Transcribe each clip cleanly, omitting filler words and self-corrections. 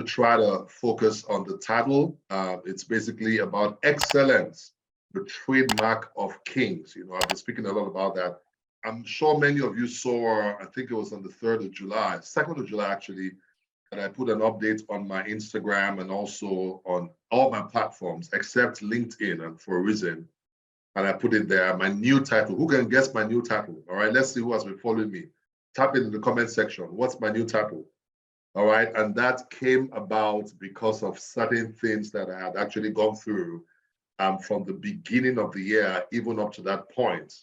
to try to focus on the title. It's basically about excellence, the trademark of kings. You know, I've been speaking a lot about that. I'm sure many of you saw, I think it was on the 3rd of July, 2nd of July actually, that I put an update on my Instagram and also on all my platforms except LinkedIn, and for a reason. And I put it there, my new title. Who can guess my new title? All right, let's see who has been following me. Type it in the comment section. What's my new title? All right, and that came about because of certain things that I had actually gone through from the beginning of the year, even up to that point.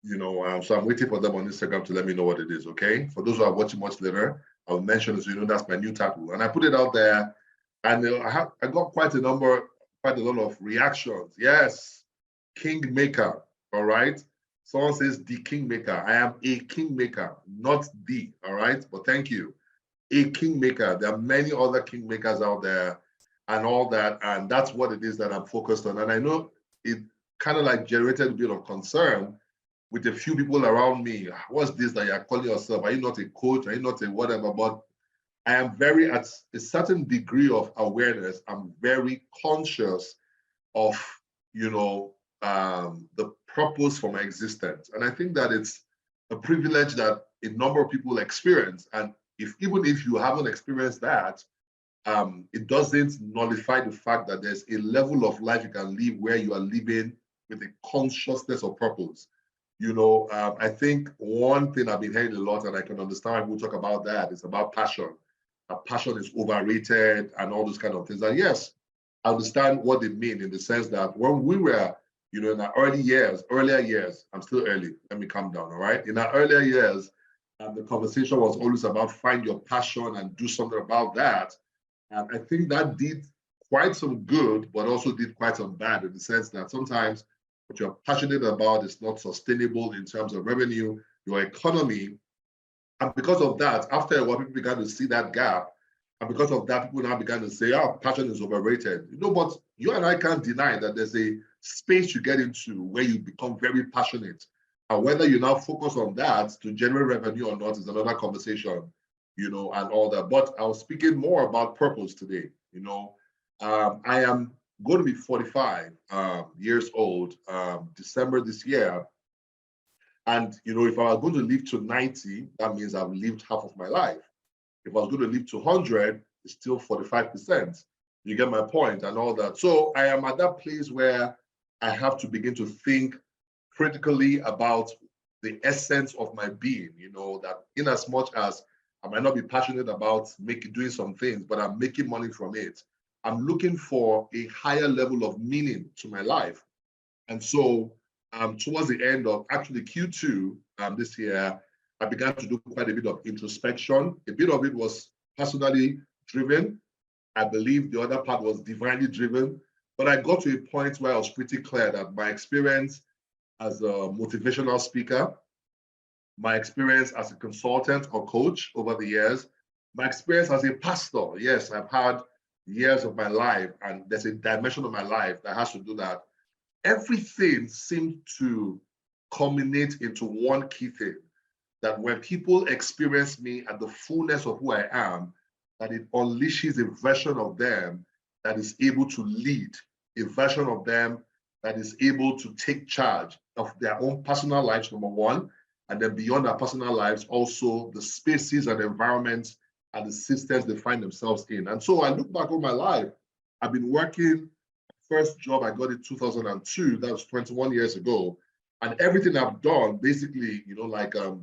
You know, so I'm waiting for them on Instagram to let me know what it is, okay? For those who are watching much later, I'll mention it so you know that's my new title. And I put it out there, and I got quite a lot of reactions. Yes, Kingmaker, all right? Someone says the Kingmaker. I am a Kingmaker, not the, all right? But thank you. A Kingmaker. There are many other Kingmakers out there and all that, and that's what it is that I'm focused on. And I know it kind of like generated a bit of concern with a few people around me. What's this that you're calling yourself? Are you not a coach? Are you not a whatever? But I am very, at a certain degree of awareness, I'm very conscious of, you know, the purpose for my existence. And I think that it's a privilege that a number of people experience. And even if you haven't experienced that, it doesn't nullify the fact that there's a level of life you can live where you are living with a consciousness of purpose. You know, I think one thing I've been hearing a lot, and I can understand when we talk about that, is about passion. Passion is overrated and all those kind of things. And yes, I understand what they mean in the sense that when we were, you know, in our earlier years, I'm still early, let me calm down, all right? In our earlier years, the conversation was always about find your passion and do something about that. And I think that did quite some good, but also did quite some bad in the sense that sometimes what you're passionate about is not sustainable in terms of revenue, your economy. And because of that, after a while, people began to see that gap. And because of that, people now began to say, oh, passion is overrated. You know, but you and I can't deny that there's a space you get into where you become very passionate. And whether you now focus on that to generate revenue or not is another conversation, you know, and all that. But I was speaking more about purpose today. You know, I am going to be 45 years old, December this year. And, you know, if I was going to live to 90, that means I've lived half of my life. If I was going to live to 100, it's still 45%. You get my point and all that. So I am at that place where I have to begin to think critically about the essence of my being, you know, that in as much as I might not be passionate about doing some things, but I'm making money from it. I'm looking for a higher level of meaning to my life. And so towards the end of actually Q2 this year, I began to do quite a bit of introspection. A bit of it was personally driven. I believe the other part was divinely driven. But I got to a point where I was pretty clear that my experience as a motivational speaker, my experience as a consultant or coach over the years, my experience as a pastor, yes, I've had years of my life, and there's a dimension of my life that has to do that. Everything seemed to culminate into one key thing, that when people experience me at the fullness of who I am, that it unleashes a version of them that is able to lead, a version of them that is able to take charge of their own personal lives, number one, and then beyond their personal lives, also the spaces and environments and the systems they find themselves in. And so I look back on my life, I've been working, first job I got in 2002, that was 21 years ago. And everything I've done, basically, you know, like a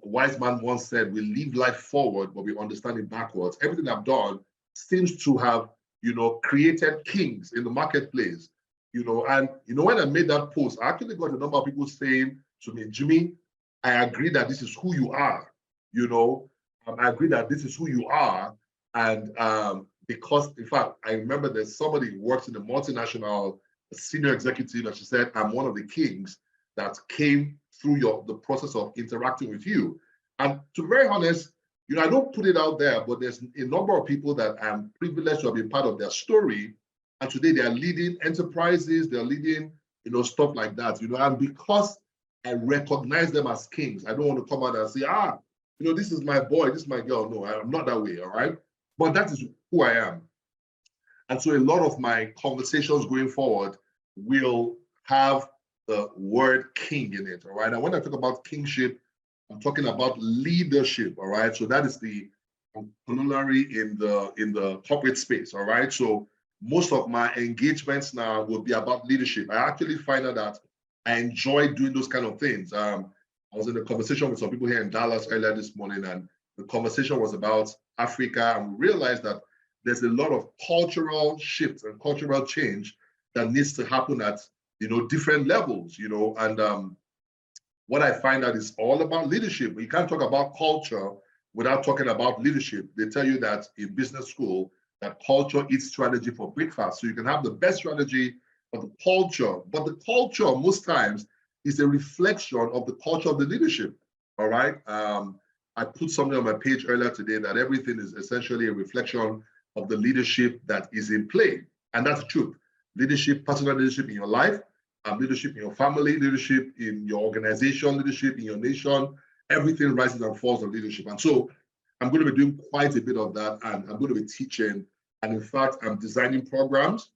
wise man once said, we live life forward, but we understand it backwards. Everything I've done seems to have, you know, created kings in the marketplace, you know. And, you know, when I made that post, I actually got a number of people saying to me, Jimmy, I agree that this is who you are, you know. I agree that this is who you are. And because, in fact, I remember there's somebody who works in a multinational senior executive, and she said, I'm one of the kings that came through the process of interacting with you. And to be very honest, you know, I don't put it out there, but there's a number of people that I'm privileged to have been part of their story. And today they are leading enterprises, they're leading, you know, stuff like that, you know. And because I recognize them as kings, I don't want to come out and say, this is my boy, this is my girl. No, I'm not that way, all right? But that is who I am. And so a lot of my conversations going forward will have the word king in it, all right? And when I talk about kingship, I'm talking about leadership, all right? So that is the corollary in the corporate space, all right? So most of my engagements now will be about leadership. I actually find out that I enjoy doing those kind of things. I was in a conversation with some people here in Dallas earlier this morning, and the conversation was about Africa, and we realized that there's a lot of cultural shifts and cultural change that needs to happen at different levels, and what I find out is all about leadership. You can't talk about culture without talking about leadership. They tell you that in business school that culture eats strategy for breakfast. So you can have the best strategy of the culture, but the culture most times is a reflection of the culture of the leadership. All right. I put something on my page earlier today that everything is essentially a reflection of the leadership that is in play. And that's the truth. Leadership, personal leadership in your life, leadership in your family, leadership in your organization, leadership in your nation, everything rises and falls on leadership. And so I'm going to be doing quite a bit of that, and I'm going to be teaching. And in fact, I'm designing programs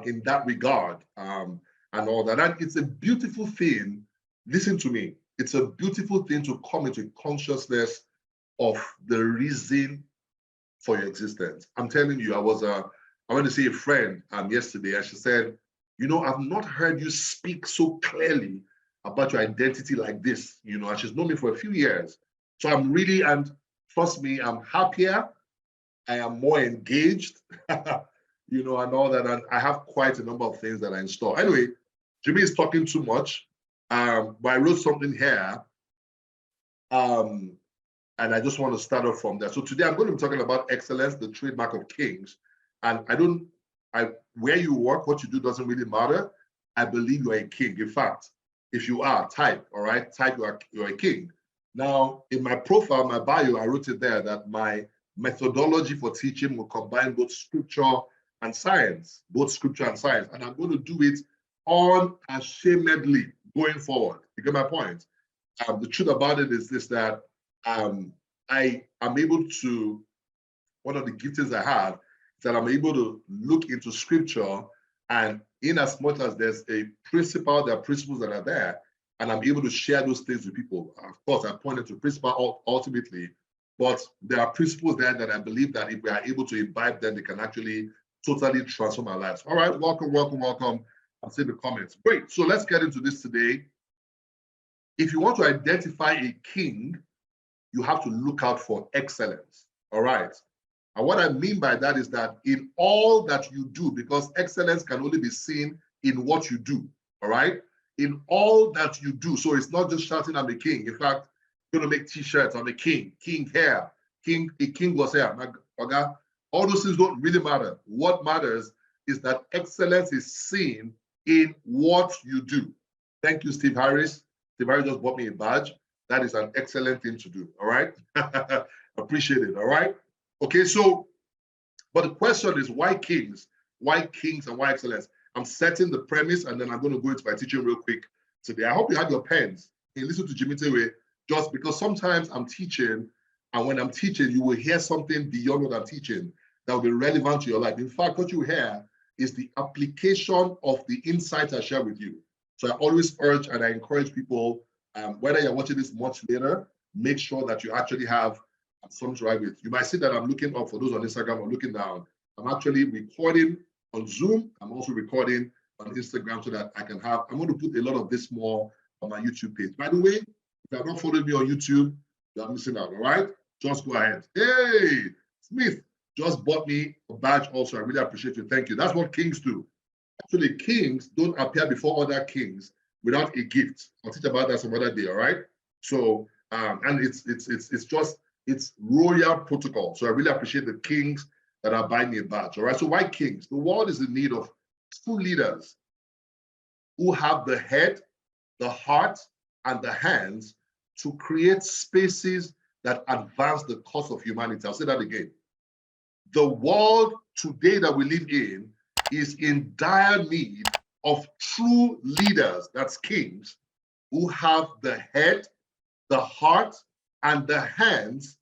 in that regard and all that. And it's a beautiful thing. Listen to me. It's a beautiful thing to come into consciousness of the reason for your existence. I'm telling you, I went to see a friend yesterday, and she said, I've not heard you speak so clearly about your identity like this, and she's known me for a few years. So I'm really, and trust me, I'm happier. I am more engaged, and all that. And I have quite a number of things that I install. Anyway, Jimmy is talking too much, but I wrote something here, and I just want to start off from there. So today I'm going to be talking about excellence, the trademark of kings. And where you work, what you do doesn't really matter. I believe you're a king. In fact, if you are, type, all right? Type you're a king. Now, in my profile, my bio, I wrote it there that my methodology for teaching will combine both scripture and science, And I'm going to do it unashamedly going forward. You get my point? The truth about it is this, that I am able to, one of the giftings I have, that I'm able to look into scripture, and in as much as there's a principle, there are principles that are there, and I'm able to share those things with people. Of course, I pointed to principle ultimately, but there are principles there that I believe that if we are able to imbibe them, they can actually totally transform our lives. All right, welcome. I'll see the comments. Great, so let's get into this today. If you want to identify a king, you have to look out for excellence, all right? And what I mean by that is that in all that you do, because excellence can only be seen in what you do, all right? In all that you do. So it's not just shouting, I'm a king. In fact, you're going to make t-shirts, I'm a king hair, a king was here. Okay? All those things don't really matter. What matters is that excellence is seen in what you do. Thank you, Steve Harris. Steve Harris just bought me a badge. That is an excellent thing to do, all right? Appreciate it, all right? Okay, so, but the question is why kings? Why kings and why excellence? I'm setting the premise, and then I'm going to go into my teaching real quick today. I hope you have your pens and listen to Jimmy Tewe, just because sometimes I'm teaching, and when I'm teaching, you will hear something beyond what I'm teaching that will be relevant to your life. In fact, what you hear is the application of the insights I share with you. So I always urge and I encourage people, whether you're watching this much later, make sure that you actually have something right with. You might see that I'm looking up, for those on Instagram, I'm looking down. I'm actually recording on Zoom. I'm also recording on Instagram so that I can have, I'm going to put a lot of this more on my YouTube page. By the way, if you have not followed me on YouTube, you're missing out, all right? Just go ahead. Hey, Smith just bought me a badge also. I really appreciate you. Thank you. That's what kings do. Actually, kings don't appear before other kings without a gift. I'll teach about that some other day, all right? So, and it's royal protocol. So I really appreciate the kings that are buying me a badge, all right? So why kings? The world is in need of true leaders who have the head, the heart, and the hands to create spaces that advance the cause of humanity. I'll say that again. The world today that we live in is in dire need of true leaders, that's kings, who have the head, the heart, and the hands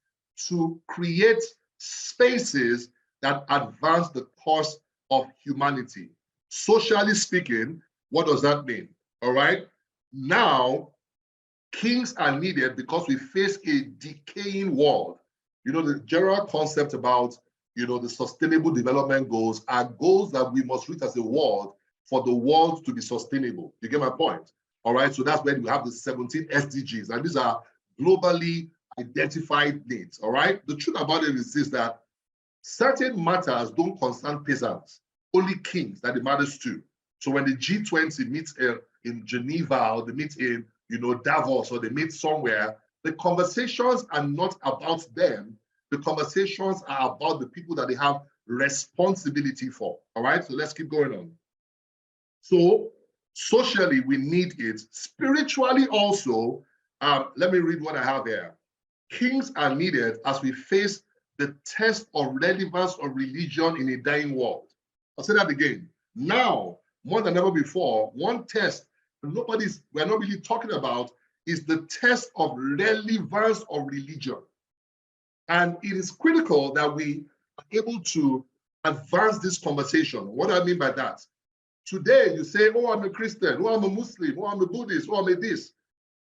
to create spaces that advance the cause of humanity. Socially speaking, what does that mean? All right. Now, kings are needed because we face a decaying world. You know, the general concept about, the sustainable development goals are goals that we must reach as a world for the world to be sustainable. You get my point? All right. So that's when we have the 17 SDGs, and these are globally identified needs. All right. The truth about it is this, that certain matters don't concern peasants, only kings that it matters to. So when the G20 meets in Geneva, or they meet in Davos, or they meet somewhere, the conversations are not about them. The conversations are about the people that they have responsibility for. All right, so let's keep going on. So socially, we need it. Spiritually also, let me read what I have here. Kings are needed as we face the test of relevance of religion in a dying world. I'll say that again. Now, more than ever before, one test we're not really talking about is the test of relevance of religion. And it is critical that we are able to advance this conversation. What do I mean by that? Today, you say, oh, I'm a Christian, oh, I'm a Muslim, oh, I'm a Buddhist, oh, I'm a this.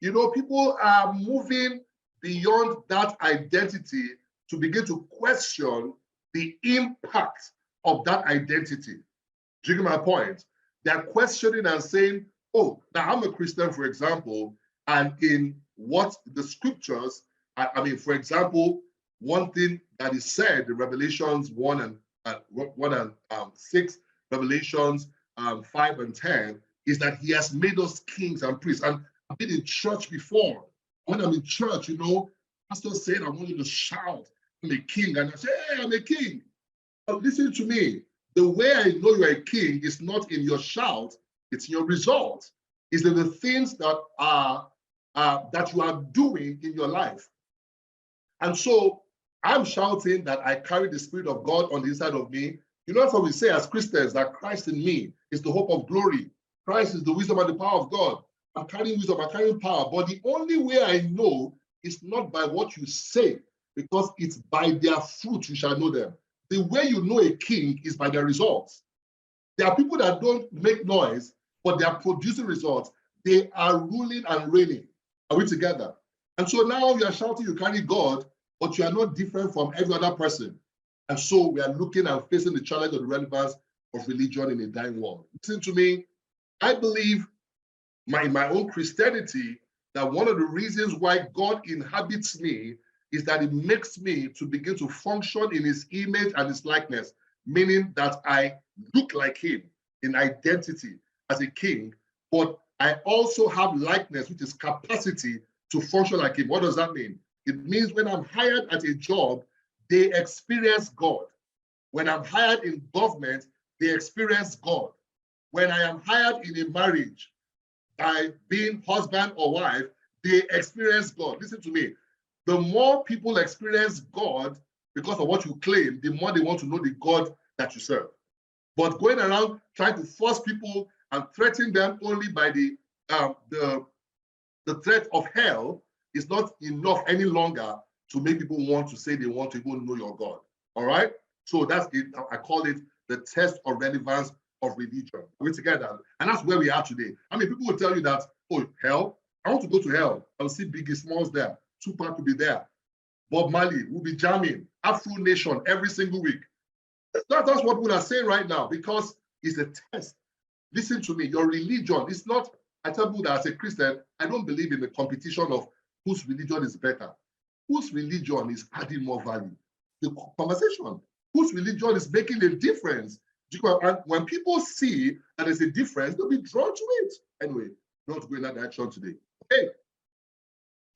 People are moving beyond that identity to begin to question the impact of that identity. Do you get my point? They're questioning and saying, oh, now I'm a Christian, for example, and in what the scriptures, I mean, for example, one thing that is said in Revelations 1 and 6, Revelations 5 and 10, is that he has made us kings and priests. And I've been in church before. When I'm in church, pastor said, I want you to shout, I'm a king. And I say, hey, I'm a king. But listen to me. The way I know you're a king is not in your shout, it's in your result. It's in the things that that you are doing in your life. And so I'm shouting that I carry the Spirit of God on the inside of me. That's what we say as Christians, that Christ in me is the hope of glory. Christ is the wisdom and the power of God. I'm carrying wisdom, I'm carrying power. But the only way I know is not by what you say, because it's by their fruit you shall know them. The way you know a king is by their results. There are people that don't make noise, but they are producing results. They are ruling and reigning. Are we together? And so now you are shouting you carry God, but you are not different from every other person. And so we are looking and facing the challenge of the relevance of religion in a dying world. Listen to me. I believe in my own Christianity that one of the reasons why God inhabits me is that it makes me to begin to function in his image and his likeness, meaning that I look like him in identity as a king, but I also have likeness, which is capacity to function like him. What does that mean? It means when I'm hired at a job, they experience God. When I'm hired in government, they experience God. When I am hired in a marriage, by being husband or wife, they experience God. Listen to me. The more people experience God because of what you claim, the more they want to know the God that you serve. But going around trying to force people and threaten them only by the threat of hell is not enough any longer to make people want to say they want to even know your God. All right? So that's it. I call it the test of relevance of religion. We're together. And that's where we are today. I mean, people will tell you that, oh, hell, I want to go to hell. I'll see Biggie Smalls there. Tupac will be there. Bob Marley will be jamming. Afro Nation every single week. That's what people are saying right now, because it's a test. Listen to me. Your religion is not, I tell people that as a Christian, I don't believe in the competition of whose religion is better. Whose religion is adding more value? The conversation. Whose religion is making a difference? And when people see that there's a difference, they'll be drawn to it. Anyway, not go in that direction today. Okay.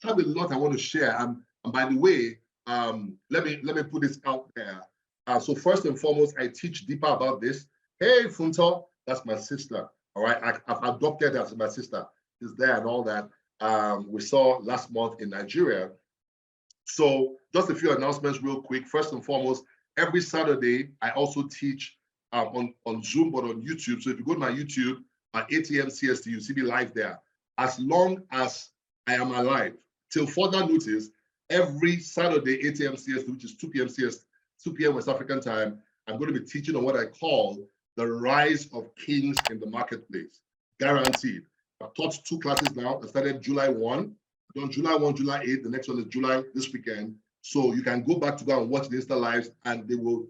I have a lot I want to share. And by the way, let me put this out there. So first and foremost, I teach deeper about this. Hey, Funto, that's my sister. All right, I've adopted her as my sister. She's there and all that. We saw last month in Nigeria. So just a few announcements real quick. First and foremost, every Saturday, I also teach on Zoom, but on YouTube. So if you go to my YouTube at 8 a.m. CST, you see me live there. As long as I am alive, till further notice, every Saturday, 8 a.m. CST, which is 2 p.m. CST, 2 p.m. West African time, I'm going to be teaching on what I call the rise of kings in the marketplace. Guaranteed. I've taught 2 classes now. I started July 1. I've done July 1, July 8. The next one is July this weekend. So you can go back to go and watch the Insta Lives, and they will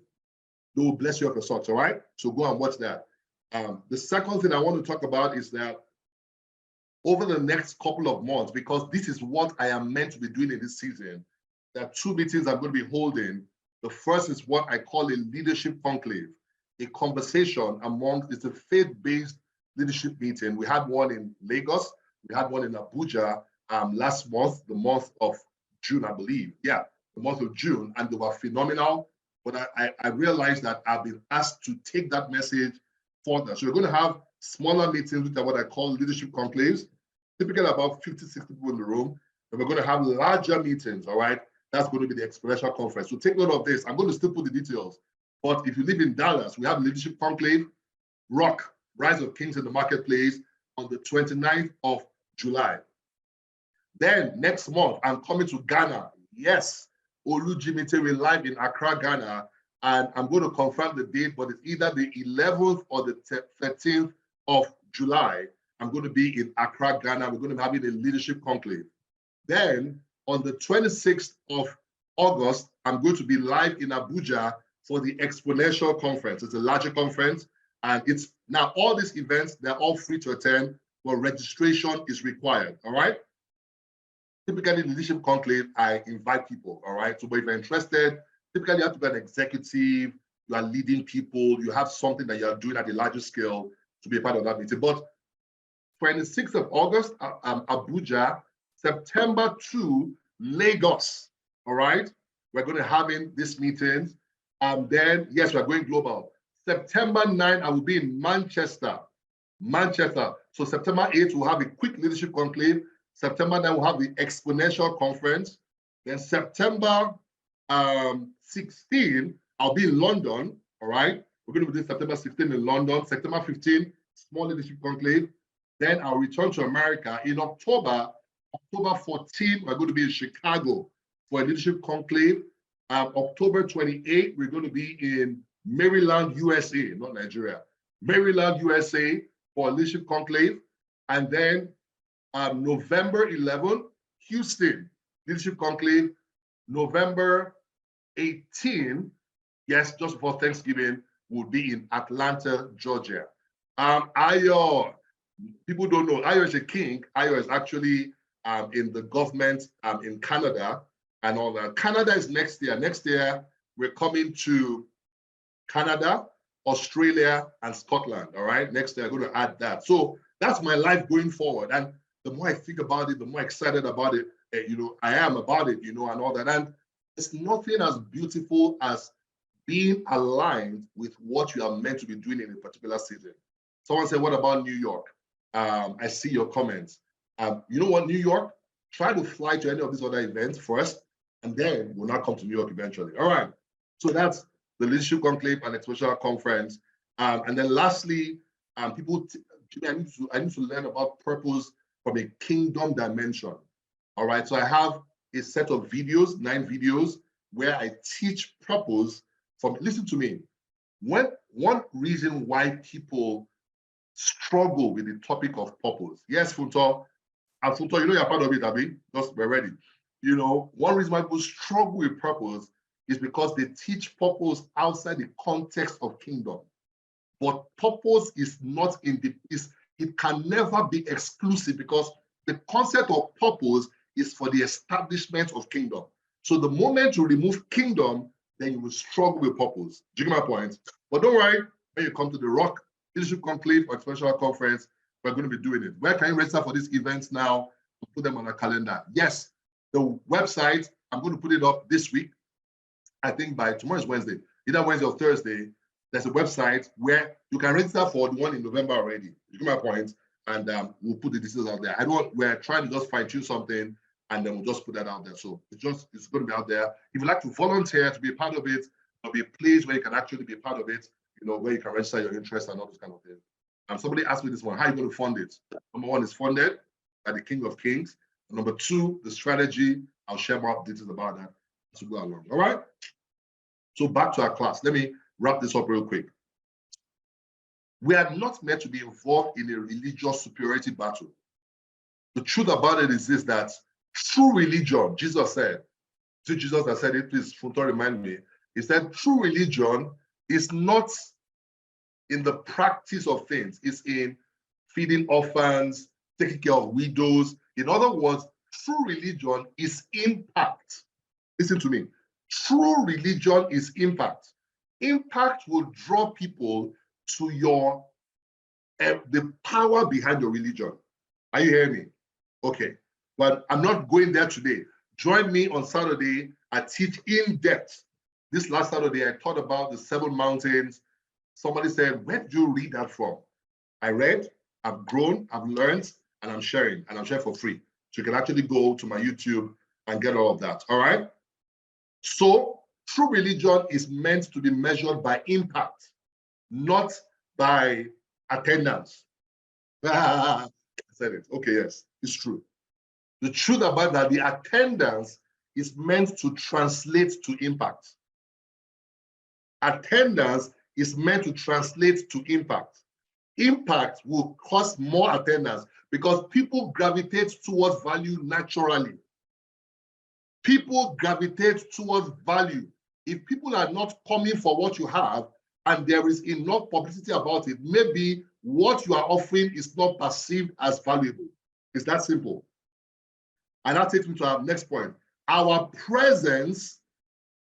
bless you off your socks, all right? So go and watch that. The second thing I want to talk about is that over the next couple of months, because this is what I am meant to be doing in this season, there are 2 meetings I'm going to be holding. The first is what I call a leadership conclave, a conversation it's a faith-based leadership meeting. We had one in Lagos, we had one in Abuja last month, the month of June, I believe. Yeah, the month of June, and they were phenomenal. But I realized that I've been asked to take that message further. So we're going to have smaller meetings, which are what I call leadership conclaves, typically about 50, 60 people in the room. And we're going to have larger meetings, all right? That's going to be the Exponential Conference. So take note of this. I'm going to still put the details. But if you live in Dallas, we have leadership conclave, Rock, Rise of Kings in the Marketplace on the 29th of July. Then next month, I'm coming to Ghana. Yes, Olujimiteri live in Accra, Ghana. And I'm going to confirm the date, but it's either the 11th or the 13th of July. I'm going to be in Accra, Ghana. We're going to be having a leadership conclave. Then on the 26th of August, I'm going to be live in Abuja for the Exponential Conference. It's a larger conference, and it's now all these events, they're all free to attend, but registration is required, all right? Typically, leadership conclave, I invite people, all right? So, but if you're interested, typically you have to be an executive, you are leading people, you have something that you're doing at a larger scale to be a part of that meeting. But 26th of August, Abuja, September 2, Lagos, all right? We're going to have in this meeting. Then, yes, we're going global. September 9, I will be in Manchester. So September 8, we'll have a quick leadership conclave. September 9, we'll have the Exponential Conference. Then September 16, I'll be in London, all right? We're going to be doing September 16 in London. September 15, small leadership conclave. Then I'll return to America. In October 14, we're going to be in Chicago for a leadership conclave. October 28, we're going to be in Maryland, USA, not Nigeria. Maryland, USA for a leadership conclave. And then November 11, Houston, leadership conclave. November 18, yes, just before Thanksgiving, we'll be in Atlanta, Georgia. Ayo, people don't know, Ayo is a king. Ayo is actually in the government in Canada and all that. Canada is next year. Next year, we're coming to Canada, Australia, and Scotland, all right? Next year, I'm going to add that. So that's my life going forward. And the more I think about it, the more excited about it, I am about it, and all that. And it's nothing as beautiful as being aligned with what you are meant to be doing in a particular season. Someone said, what about New York? I see your comments. You know what, New York? Try to fly to any of these other events first, and then we'll not come to New York eventually. All right. So that's the Leadership Conclave and Exponential Conference. And then lastly, I need to learn about purpose from a kingdom dimension. All right. So I have a set of videos, 9 videos, where I teach purpose from, listen to me. One reason why people struggle with the topic of purpose. Yes, Funto. And Funto, you're part of it, Abi. Just we're ready. One reason why people struggle with purpose is because they teach purpose outside the context of kingdom. But purpose is not it can never be exclusive, because the concept of purpose is for the establishment of kingdom. So the moment you remove kingdom, then you will struggle with purpose. Do you get my point? But don't worry, when you come to the Rock Leadership Conclave or Exponential Conference, we're going to be doing it. Where can you register for these events now? Put them on a calendar. Yes, the website, I'm going to put it up this week. I think by tomorrow is Wednesday, either Wednesday or Thursday. There's a website where you can register for the one in November already. You get my point? And we'll put the details out there. We're trying to just fine-tune something, and then we'll just put that out there. So it's going to be out there. If you'd like to volunteer to be a part of it, there'll be a place where you can actually be a part of it, where you can register your interest and all those kind of things. Somebody asked me this one, how are you going to fund it? Number one is funded by the King of Kings. Number two, the strategy I'll share more details about that as we go along. All right. So back to our class. Let me wrap this up real quick. We are not meant to be involved in a religious superiority battle. The truth about it is this, that true religion, Jesus said, to Jesus that said it, please, Funto, remind me. He said, true religion is not in the practice of things. It's in feeding orphans, taking care of widows. In other words, true religion is impact. Listen to me. True religion is impact. Impact will draw people to your the power behind your religion. Are you hearing me? Okay, but I'm not going there today. Join me on Saturday. I teach in depth. This last Saturday, I taught about the 7 mountains. Somebody said, where did you read that from? I read, I've grown, I've learned, and I'm sharing for free. So you can actually go to my YouTube and get all of that, all right? So true religion is meant to be measured by impact, not by attendance. I said it. Okay, yes, it's true. The truth about that, the attendance is meant to translate to impact. Attendance is meant to translate to impact. Impact will cause more attendance because people gravitate towards value naturally. People gravitate towards value. If people are not coming for what you have and there is enough publicity about it, maybe what you are offering is not perceived as valuable. It's that simple. And that takes me to our next point. Our presence,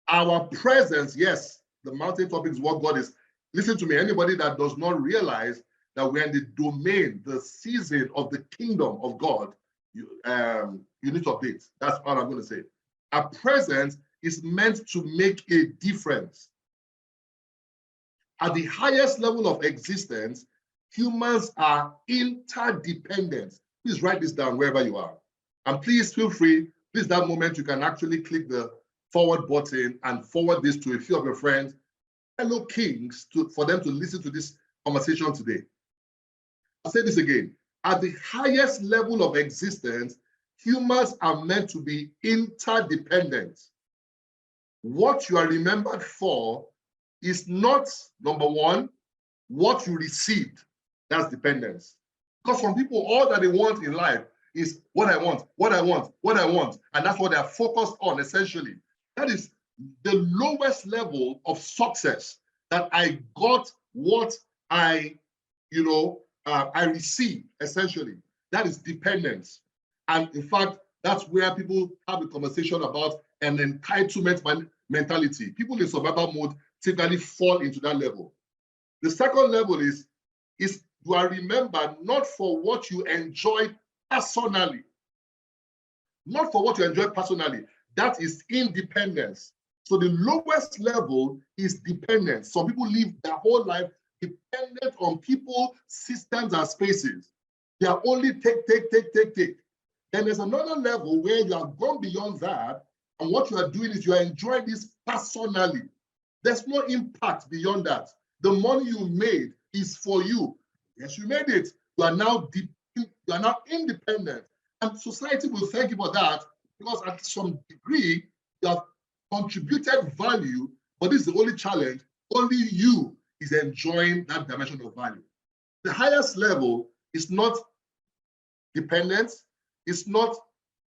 yes, the mountain topic is what God is. Listen to me, anybody that does not realize that we're in the domain, the season of the kingdom of God, you need to update. That's all I'm going to say. Our presence is meant to make a difference. At the highest level of existence, humans are interdependent. Please write this down wherever you are. And please feel free, please, that moment you can actually click the forward button and forward this to a few of your friends, fellow kings, for them to listen to this conversation today. I'll say this again. At the highest level of existence, humans are meant to be interdependent. What you are remembered for is not, number one, what you received. That's dependence. Because some people, all that they want in life is what I want, what I want, what I want. And that's what they're focused on, essentially. That is the lowest level of success, that I got what I received, essentially. That is dependence. And in fact, that's where people have a conversation about an entitlement mentality. People in survival mode typically fall into that level. The second level is you are remembered not for what you enjoy personally. Not for what you enjoy personally. That is independence. So the lowest level is dependence. Some people live their whole life dependent on people, systems, and spaces. They are only take. Then there's another level where you have gone beyond that, and what you are doing is you are enjoying this personally. There's no impact beyond that. The money you made is for you. Yes, you made it. You are now independent. And society will thank you for that, because at some degree, you have contributed value, but this is the only challenge. Only you is enjoying that dimension of value. The highest level is not dependence, it's not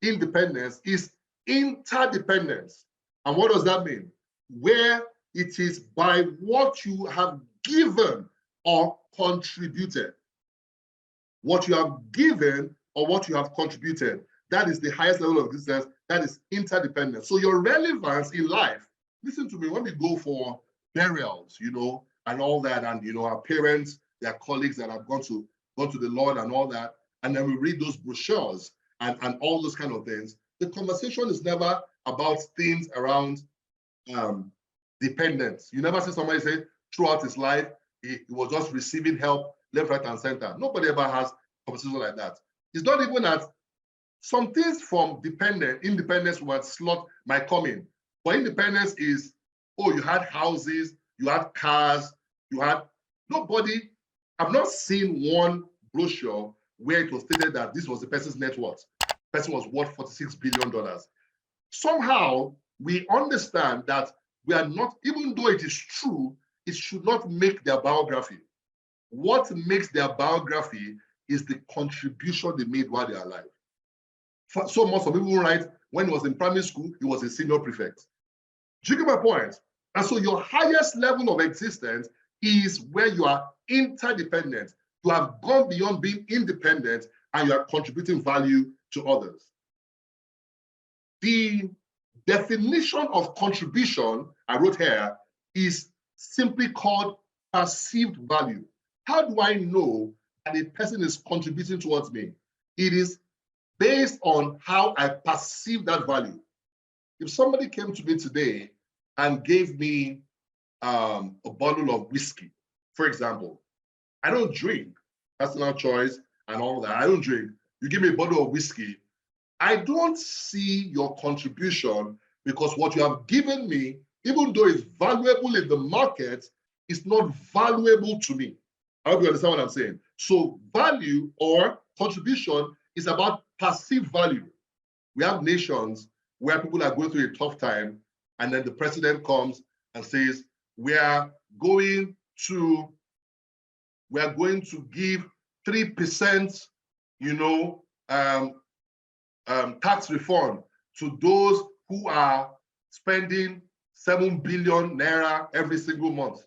independence, it's interdependence. And what does that mean? Where it is by what you have given or contributed. What you have given or what you have contributed, that is the highest level of existence. That is interdependence. So your relevance in life, listen to me, when we go for burials, and all that, and our parents, their colleagues that have gone to the Lord and all that, and then we read those brochures and all those kind of things, the conversation is never about things around dependence. You never see somebody say throughout his life, he was just receiving help left, right, and center. Nobody ever has a conversation like that. It's not even that some things from independence might come in. But independence is, oh, you had houses, you had cars, nobody, I've not seen one brochure where it was stated that this was the person's net worth. The person was worth $46 billion. somehow we understand that we are not, even though it is true, it should not make their biography. What makes their biography is the contribution they made while they are alive. So most of people write, when he was in primary school, he was a senior prefect. Do you get my point? And so your highest level of existence is where you are interdependent. You have gone beyond being independent and you are contributing value to others. The definition of contribution, I wrote here, is simply called perceived value. How do I know that a person is contributing towards me? It is based on how I perceive that value. If somebody came to me today and gave me a bottle of whiskey, for example, I don't drink, personal choice and all that, I don't drink. You give me a bottle of whiskey, I don't see your contribution because what you have given me, even though it's valuable in the market, is not valuable to me. I hope you understand what I'm saying. So value or contribution is about perceived value. We have nations where people are going through a tough time, and then the president comes and says, we are going to give 3%, tax reform to those who are spending 7 billion naira every single month.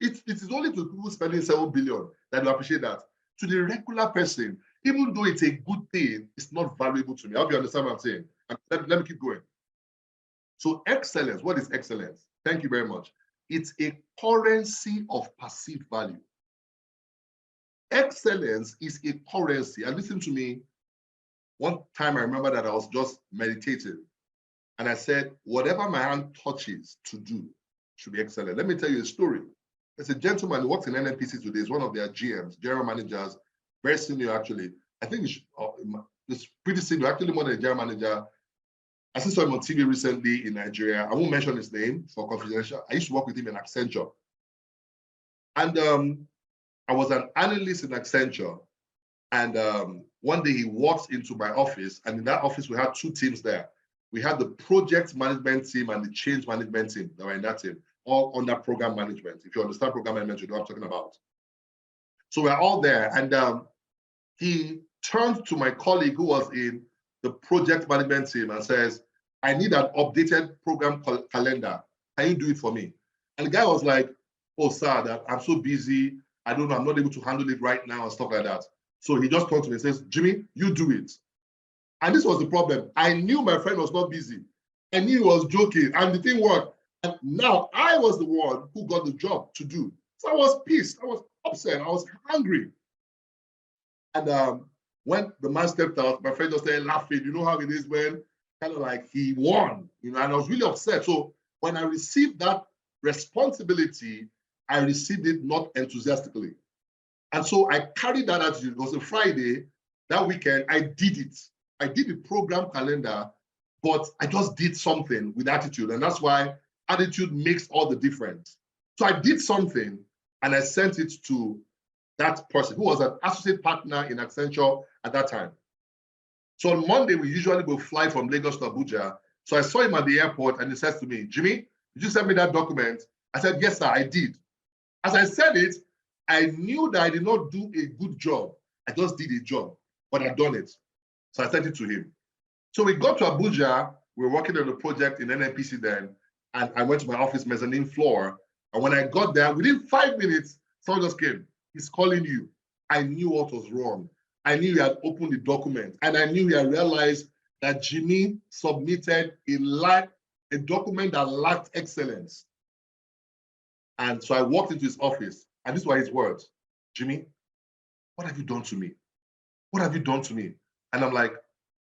It is only to people spending 7 billion that will appreciate that. To the regular person, even though it's a good thing, it's not valuable to me. I hope you understand what I'm saying. Let me keep going. So excellence, what is excellence? Thank you very much. It's a currency of perceived value. Excellence is a currency. And listen to me, one time I remember that I was just meditating and I said, whatever my hand touches to do should be excellent. Let me tell you a story. There's a gentleman who works in NNPC today. He's one of their GMs, general managers, very senior actually. I think he's pretty senior, actually more than a general manager. I saw him on TV recently in Nigeria. I won't mention his name for confidential. I used to work with him in Accenture. And I was an analyst in Accenture. And one day he walks into my office, and in that office, we had two teams there. We had the project management team and the change management team that were in that team, all under program management. If you understand program management, you know what I'm talking about. So we're all there. And he turned to my colleague who was in the project management team and says, I need an updated program calendar. Can you do it for me? And the guy was like, oh, sir, I'm so busy. I don't know, I'm not able to handle it right now and stuff like that. So he just turned to me and says, Jimmy, you do it. And this was the problem. I knew my friend was not busy. I knew he was joking, and the thing worked. And now I was the one who got the job to do. So I was pissed, I was upset, I was angry. And when the man stepped out, my friend just started laughing. You know how it is when kind of like he won, and I was really upset. So when I received that responsibility, I received it not enthusiastically. And so I carried that attitude. It was a Friday. That weekend, I did it. I did the program calendar, but I just did something with attitude. And that's why attitude makes all the difference. So I did something and I sent it to that person who was an associate partner in Accenture at that time. So on Monday, we usually will fly from Lagos to Abuja. So I saw him at the airport and he says to me, Jimmy, did you send me that document? I said, yes, sir, I did. As I said it, I knew that I did not do a good job. I just did a job, but I'd done it. So I sent it to him. So we got to Abuja. We were working on a project in NNPC then, and I went to my office mezzanine floor. And when I got there, within 5 minutes, someone just came. He's calling you. I knew what was wrong. I knew he had opened the document, and I knew he had realized that Jimmy submitted a document that lacked excellence. And so I walked into his office, and these were his words. Jimmy, what have you done to me? What have you done to me? And I'm like,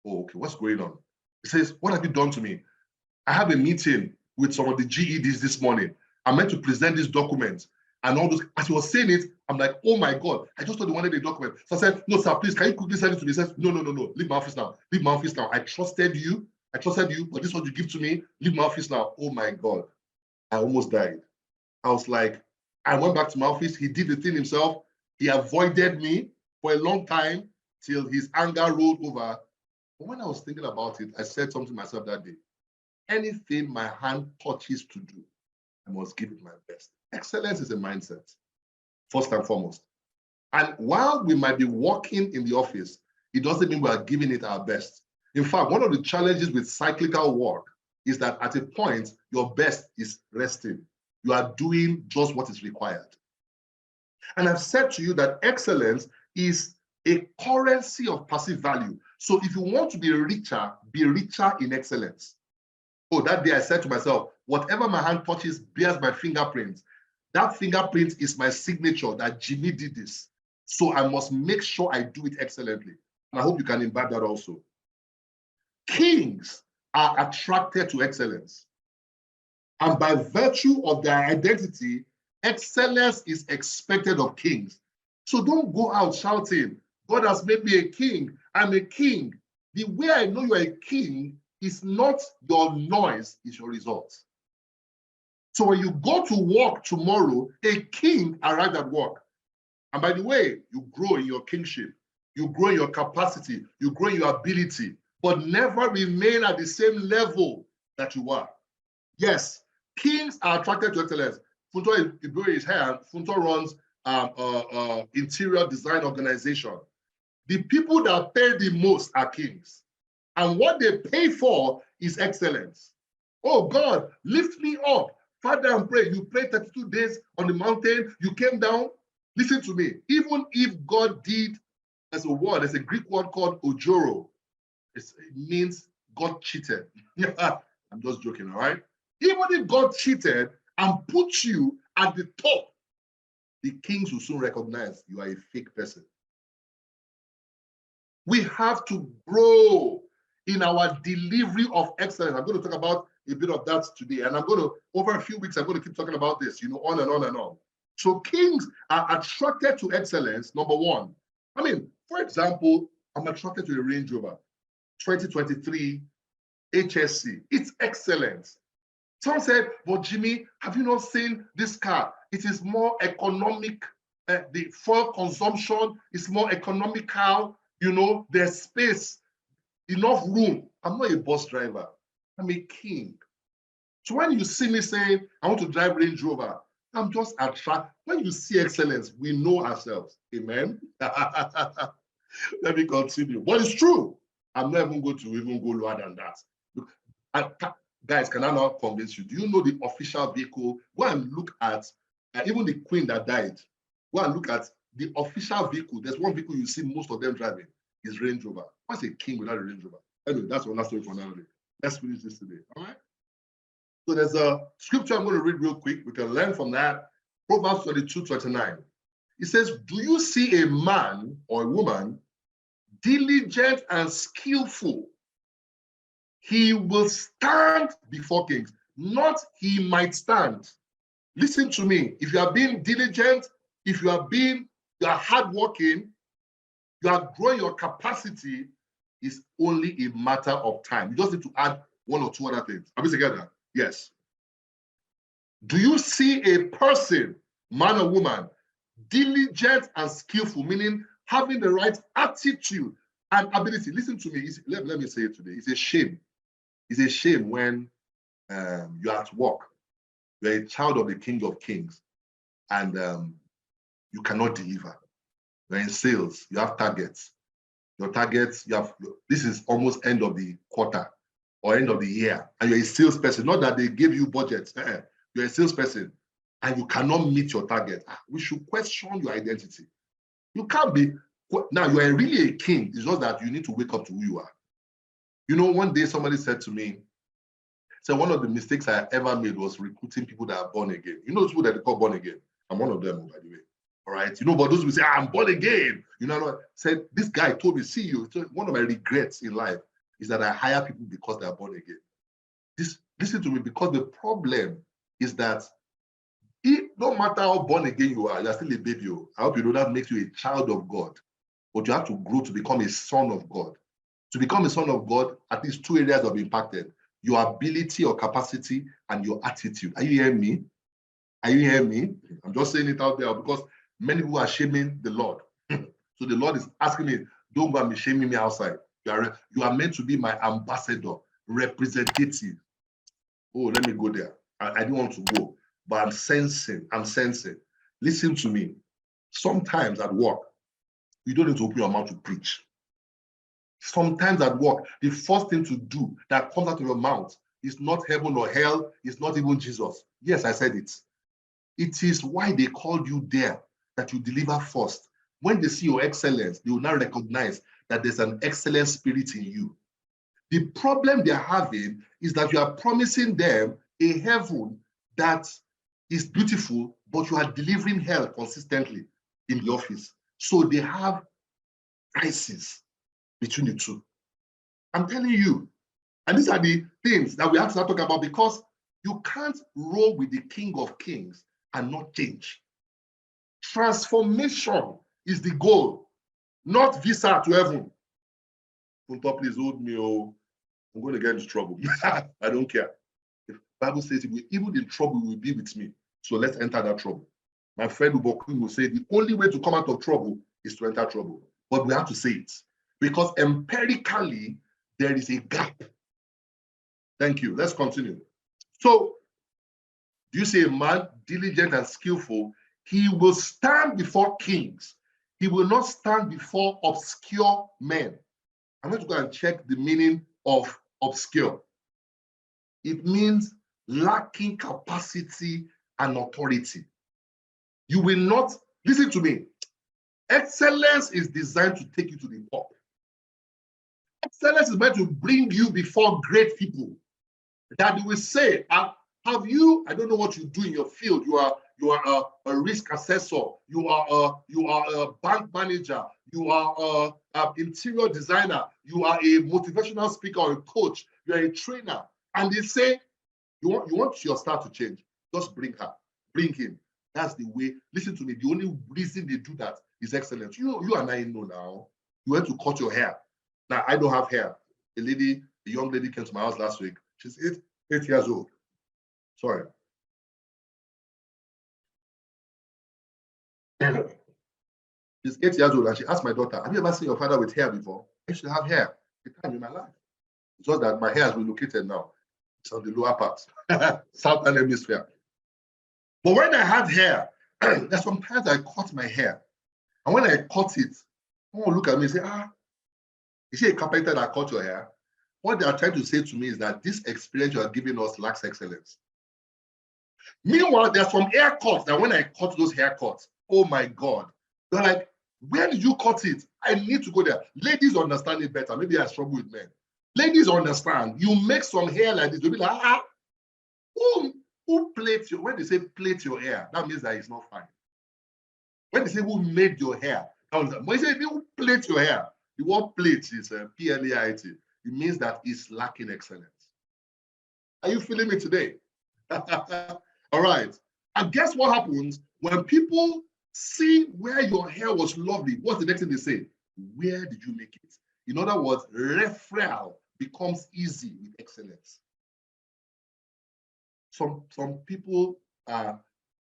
oh, okay, what's going on? He says, what have you done to me? I have a meeting with some of the GEDs this morning. I'm meant to present this document and all those. As he was saying it, I'm like, oh my God, I just thought he wanted a document. So I said, no, sir, please, can you quickly send it to me? He says, no, leave my office now. Leave my office now. I trusted you, but this is what you give to me. Leave my office now. Oh my God, I almost died. I was like, I went back to my office. He did the thing himself. He avoided me for a long time till his anger rolled over. But when I was thinking about it, I said something to myself that day. Anything my hand touches to do, I must give it my best. Excellence is a mindset, first and foremost. And while we might be working in the office, it doesn't mean we are giving it our best. In fact, one of the challenges with cyclical work is that at a point, your best is resting. You are doing just what is required. And I've said to you that excellence is a currency of passive value. So if you want to be richer in excellence. Oh, that day I said to myself, whatever my hand touches bears my fingerprint. That fingerprint is my signature that Jimmy did this. So I must make sure I do it excellently. And I hope you can imbibe that also. Kings are attracted to excellence. And by virtue of their identity, excellence is expected of kings. So don't go out shouting, God has made me a king. I'm a king. The way I know you're a king is not your noise, it's your results. So when you go to work tomorrow, a king arrived at work. And by the way, you grow in your kingship, you grow in your capacity, you grow in your ability, but never remain at the same level that you are. Yes, kings are attracted to excellence. Funto Ibue is here. Funto runs interior design organization. The people that pay the most are kings. And what they pay for is excellence. Oh God, lift me up. Father, and pray. You prayed 32 days on the mountain. You came down. Listen to me. Even if God did, there's a Greek word called ojoro. It means God cheated. I'm just joking, all right? Even if God cheated and put you at the top, the kings will soon recognize you are a fake person. We have to grow in our delivery of excellence. I'm going to talk about a bit of that today. And I'm going to, over a few weeks, I'm going to keep talking about this, on and on and on. So kings are attracted to excellence, number one. I mean, for example, I'm attracted to a Range Rover 2023 HSC. It's excellence. Someone said, but Jimmy, have you not seen this car? It is more economic. The fuel consumption is more economical. There's space, enough room. I'm not a bus driver. I'm a king. So when you see me saying, I want to drive Range Rover, I'm just attracted. When you see excellence, we know ourselves. Amen. Let me continue. But it's true. I'm not even going to go lower than that. Guys, can I now convince you? Do you know the official vehicle? Go and look at, even the queen that died. Go and look at the official vehicle. There's one vehicle you see most of them driving is Range Rover. What's a king without a Range Rover? Anyway, that's another story for another day. Let's finish this today, all right? So there's a scripture I'm going to read real quick. We can learn from that. Proverbs 22:29. It says, do you see a man or a woman diligent and skillful? He will stand before kings, not he might stand. Listen to me. If you are being diligent, if you are hardworking, you are growing your capacity, it's only a matter of time. You just need to add one or two other things. Are we together? Yes. Do you see a person, man or woman, diligent and skillful, meaning having the right attitude and ability? Listen to me. Let me say it today. It's a shame. It's a shame when you're at work, you're a child of the King of Kings, and you cannot deliver. You're in sales, you have targets. Your targets, this is almost end of the quarter or end of the year, and you're a salesperson. Not that they gave you budgets. You're a salesperson, and you cannot meet your target. We should question your identity. You can't be, now you're really a king. It's just that you need to wake up to who you are. One day somebody said to me, so one of the mistakes I ever made was recruiting people that are born again. Those people that they call born again. I'm one of them, by the way. All right. But those people say, I'm born again. Said, this guy told me, see you. One of my regrets in life is that I hire people because they are born again. Listen to me, because the problem is that no matter how born again you are still a baby. I hope you know that makes you a child of God. But you have to grow to become a son of God. To become a son of God, at least two areas have been impacted: your ability or capacity and your attitude. Are you hearing me? Are you hearing me? I'm just saying it out there because many people are shaming the Lord. So the Lord is asking me, don't go and be shaming me outside. You are meant to be my ambassador, representative. Oh, let me go there. I don't want to go, but I'm sensing. Listen to me. Sometimes at work, you don't need to open your mouth to preach. Sometimes at work, the first thing to do that comes out of your mouth is not heaven or hell, it's not even Jesus. Yes, I said it. It is why they called you there, that you deliver first. When they see your excellence, they will now recognize that there's an excellent spirit in you. The problem they're having is that you are promising them a heaven that is beautiful, but you are delivering hell consistently in the office. So they have crises between the two. I'm telling you. And these are the things that we have to start talking about, because you can't roll with the King of Kings and not change. Transformation is the goal, not visa to heaven. Punto, please hold me, oh, I'm going to get into trouble. I don't care. The Bible says, even in trouble, will be with me. So let's enter that trouble. My friend Ubokun will say, the only way to come out of trouble is to enter trouble. But we have to say it, because empirically, there is a gap. Thank you. Let's continue. So, do you say a man diligent and skillful, he will stand before kings. He will not stand before obscure men. I'm going to go and check the meaning of obscure. It means lacking capacity and authority. You will not, listen to me, excellence is designed to take you to the top. Excellence is meant to bring you before great people that you will say, have you, I don't know what you do in your field, you are a risk assessor, you are a bank manager, you are an interior designer, you are a motivational speaker or a coach, you are a trainer, and they say, you want your star to change, just bring her, bring him. That's the way. Listen to me, the only reason they do that is excellence. You and I know now, you went to cut your hair. Now, I don't have hair. A young lady came to my house last week. She's 8 years old. Sorry. She's 8 years old, and she asked my daughter, have you ever seen your father with hair before? I used to have hair a time in my life. It's just that my hair has relocated now. It's on the lower part, southern hemisphere. But when I had hair, there's sometimes I cut my hair. And when I cut it, someone look at me and say, is she a carpenter that cut your hair? What they are trying to say to me is that this experience you are giving us lacks excellence. Meanwhile, there's some haircuts that when I cut those haircuts, oh my God, they're like, where did you cut it? I need to go there. Ladies understand it better. Maybe I struggle with men. Ladies understand. You make some hair like this, you'll be like, who plaits your, when they say plait your hair, that means that it's not fine. When they say who made your hair, when they say who plait your hair, the word plate is P-L-A-I-T. It means that it's lacking excellence. Are you feeling me today? All right. And guess what happens when people see where your hair was lovely? What's the next thing they say? Where did you make it? In other words, referral becomes easy with excellence. Some people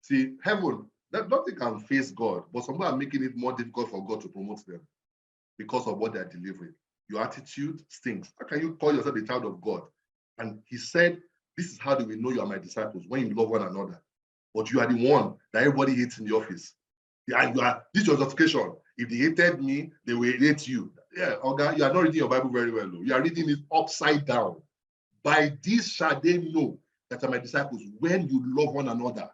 see heaven, nothing can face God, but some people are making it more difficult for God to promote them because of what they're delivering. Your attitude stinks. How can you call yourself a child of God? And he said, this is how do we know you are my disciples, when you love one another. But you are the one that everybody hates in the office. And this is your justification. If they hated me, they will hate you. Yeah, okay, you are not reading your Bible very well. You are reading it upside down. By this shall they know that are my disciples, when you love one another.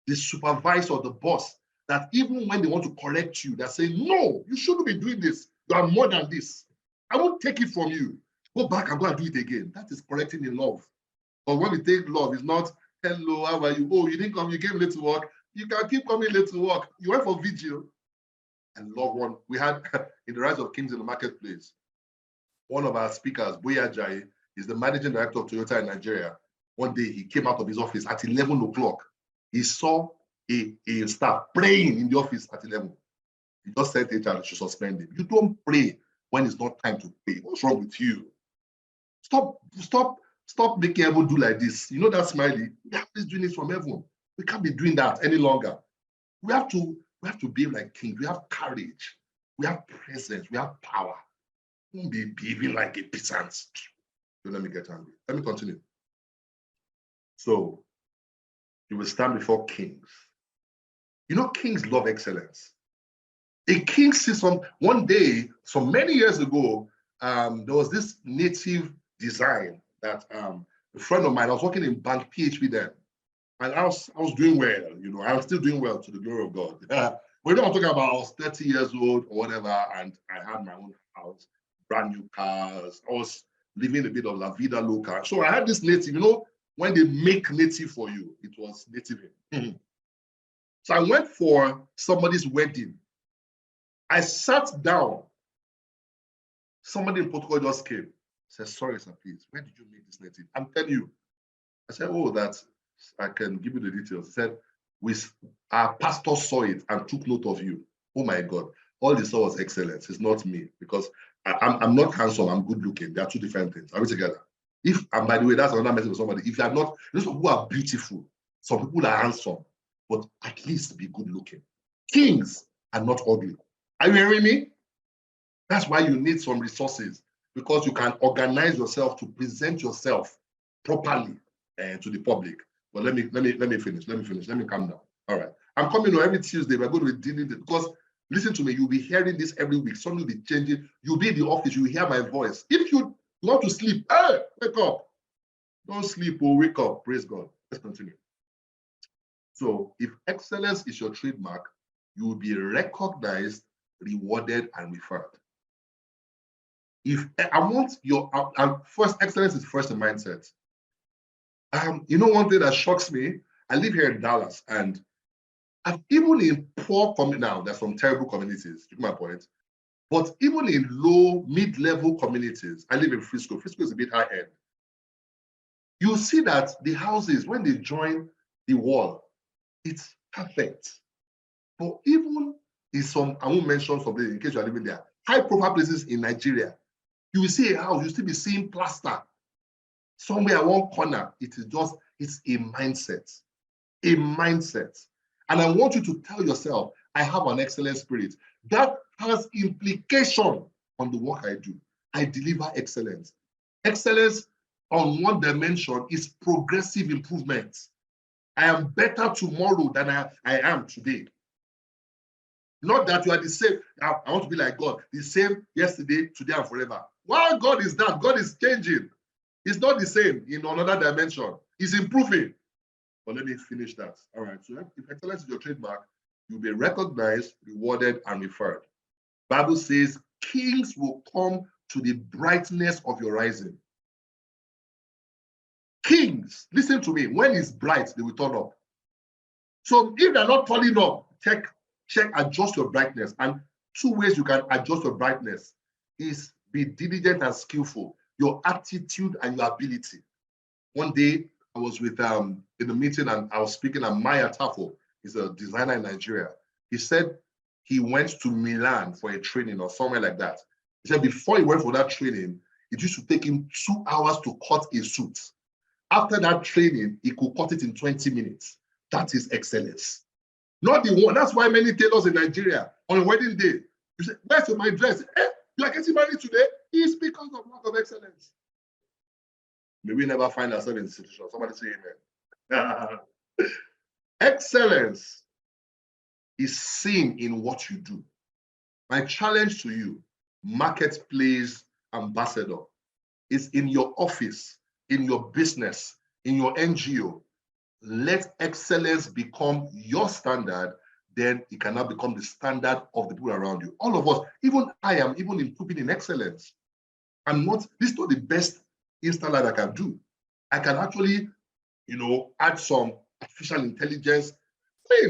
The supervisor, the boss, that even when they want to correct you, they say, no, you shouldn't be doing this. You are more than this. I won't take it from you. Go back and go and do it again. That is correcting in love. But when we take love, it's not, hello, how are you? Oh, you didn't come, you came late to work. You can keep coming late to work. You went for vigil. And love one. We had, in the Rise of Kings in the Marketplace, one of our speakers, Boya Jai, is the managing director of Toyota in Nigeria. One day he came out of his office at 11 o'clock. He saw a staff praying in the office at 11. He just said to HR, to suspend him. You don't pray when it's not time to pray. What's wrong with you? Stop making everyone do like this. You know that smiley? We have to doing this from heaven. We can't be doing that any longer. We have to behave like kings. We have courage. We have presence. We have power. Don't be behaving like a peasant. Don't let me get angry. Let me continue. So you will stand before kings. You know, kings love excellence. A king sees one day, so many years ago, there was this native design that a friend of mine, I was working in bank PHP then, and I was doing well, you know, I was still doing well to the glory of God. We're not talking about I was 30 years old or whatever, and I had my own house, brand new cars. I was living a bit of La Vida Loca. So I had this native, you know, when they make native for you, it was native. So I went for somebody's wedding. I sat down. Somebody in protocol just came. Said, sorry, sir, please, where did you make this native? I'm telling you. I said, oh, that's, I can give you the details. He said, our pastor saw it and took note of you. Oh my God. All he saw was excellence. It's not me, because I'm not handsome, I'm good looking. They are two different things. Are we together? And by the way, that's another message for somebody. If you are not, those people are beautiful. Some people are handsome, but at least be good looking. Kings are not ugly. Are you hearing me? That's why you need some resources, because you can organize yourself to present yourself properly to the public. But let me finish. Let me calm down. All right. I'm coming on every Tuesday. We're going to be dealing with it, because listen to me, you'll be hearing this every week. Something will be changing. You'll be in the office, you will hear my voice. If you want to sleep, hey, wake up. Don't sleep or wake up. Praise God. Let's continue. So if excellence is your trademark, you will be recognized, rewarded, and referred. If I want your first, excellence is first a mindset. You know, one thing that shocks me, I live here in Dallas, and even in poor communities, now there's some terrible communities, you get my point, but even in low, mid-level communities, I live in Frisco. Frisco is a bit high end. You see that the houses, when they join the wall, it's perfect. But even in some, I won't mention something in case you're living there, high-profile places in Nigeria, you will see a house, you still be seeing plaster. Somewhere one corner, it's a mindset. A mindset. And I want you to tell yourself, I have an excellent spirit. That has implication on the work I do. I deliver excellence. Excellence on one dimension is progressive improvement. I am better tomorrow than I am today. Not that you are the same. I want to be like God, the same yesterday, today, and forever. Why God is that? God is changing. It's not the same in another dimension. He's improving. But let me finish that. All right. So if excellence is your trademark, you'll be recognized, rewarded, and referred. Bible says kings will come to the brightness of your rising. Kings, listen to me, when it's bright, they will turn up. So if they're not turning up, check, adjust your brightness. And two ways you can adjust your brightness is be diligent and skillful, your attitude and your ability. One day I was with in a meeting, and I was speaking, and Maya Tafo is a designer in Nigeria. He said he went to Milan for a training or somewhere like that. He said before he went for that training, it used to take him 2 hours to cut a suit. After that training, he could cut it in 20 minutes. That is excellence. Not the one. That's why many tailors in Nigeria, on a wedding day, you say, where's my dress? You are getting married today? It's because of lack of excellence. May we never find ourselves in a situation. Somebody say amen. Excellence is seen in what you do. My challenge to you, marketplace ambassador, is in your office, in your business, in your NGO. Let excellence become your standard, then it cannot become the standard of the people around you. All of us, even I am even improving in excellence. This is not the best Insta Live I can do. I can actually, add some artificial intelligence.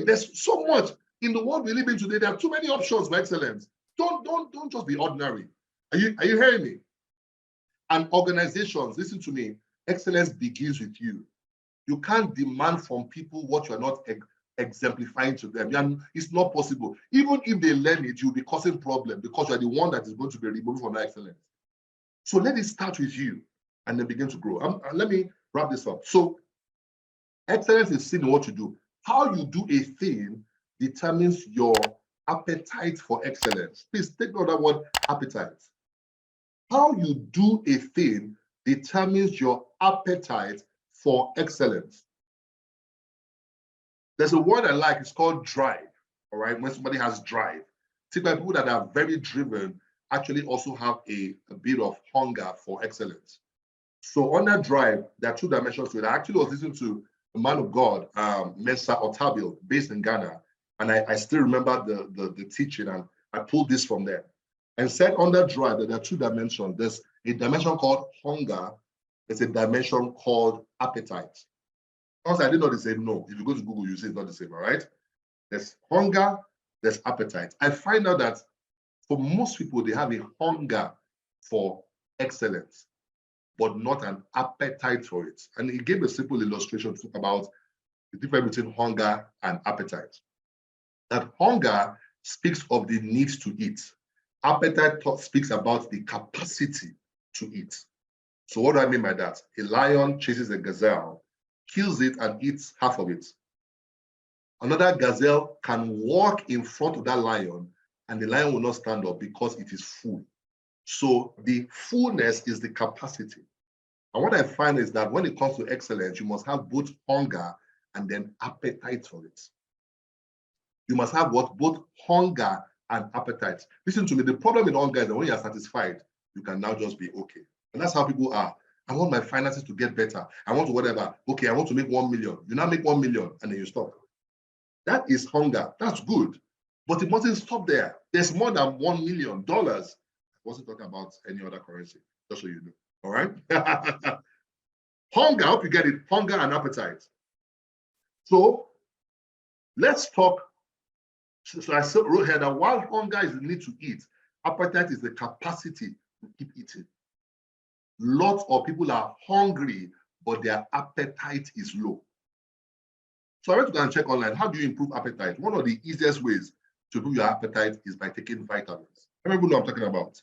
There's so much in the world we live in today. There are too many options for excellence. Don't just be ordinary. Are you hearing me? And organizations, listen to me, excellence begins with you. You can't demand from people what you're not exemplifying to them. It's not possible. Even if they learn it, you'll be causing problems because you're the one that is going to be removed from that excellence. So let it start with you and then begin to grow. Let me wrap this up. So excellence is seen in what you do. How you do a thing determines your appetite for excellence. Please take note of that word, appetite. How you do a thing determines your appetite for excellence. There's a word I like, it's called drive, all right? When somebody has drive. Typically, people that are very driven actually also have a bit of hunger for excellence. So on that drive, there are two dimensions to it. I actually was listening to a man of God, Mensa Otabil, based in Ghana, and I still remember the teaching, and I pulled this from there. And said on that drive that there are two dimensions. There's a dimension called hunger, there's a dimension called appetite. Also, I did not the same. No, if you go to Google, you see it's not the same, all right? There's hunger, there's appetite. I find out that for most people, they have a hunger for excellence, but not an appetite for it. And he gave a simple illustration to talk about the difference between hunger and appetite. That hunger speaks of the need to eat. Appetite speaks about the capacity to eat. So what do I mean by that? A lion chases a gazelle, kills it and eats half of it. Another gazelle can walk in front of that lion and the lion will not stand up because it is full. So the fullness is the capacity. And what I find is that when it comes to excellence, you must have both hunger and then appetite for it. You must have what? Both hunger and appetite. Listen to me, the problem with hunger is that when you are satisfied, you can now just be okay. And that's how people are. I want my finances to get better. I want to whatever. Okay, I want to make 1 million. You now make 1 million and then you stop. That is hunger. That's good. But it mustn't stop there. There's more than $1 million. I wasn't talking about any other currency, just so you know. All right? Hunger, I hope you get it. Hunger and appetite. So let's talk. So I wrote here that while hunger is the need to eat, appetite is the capacity to keep eating. Lots of people are hungry, but their appetite is low. So I went to go and check online. How do you improve appetite? One of the easiest ways to improve your appetite is by taking vitamins. Everybody know what I'm talking about.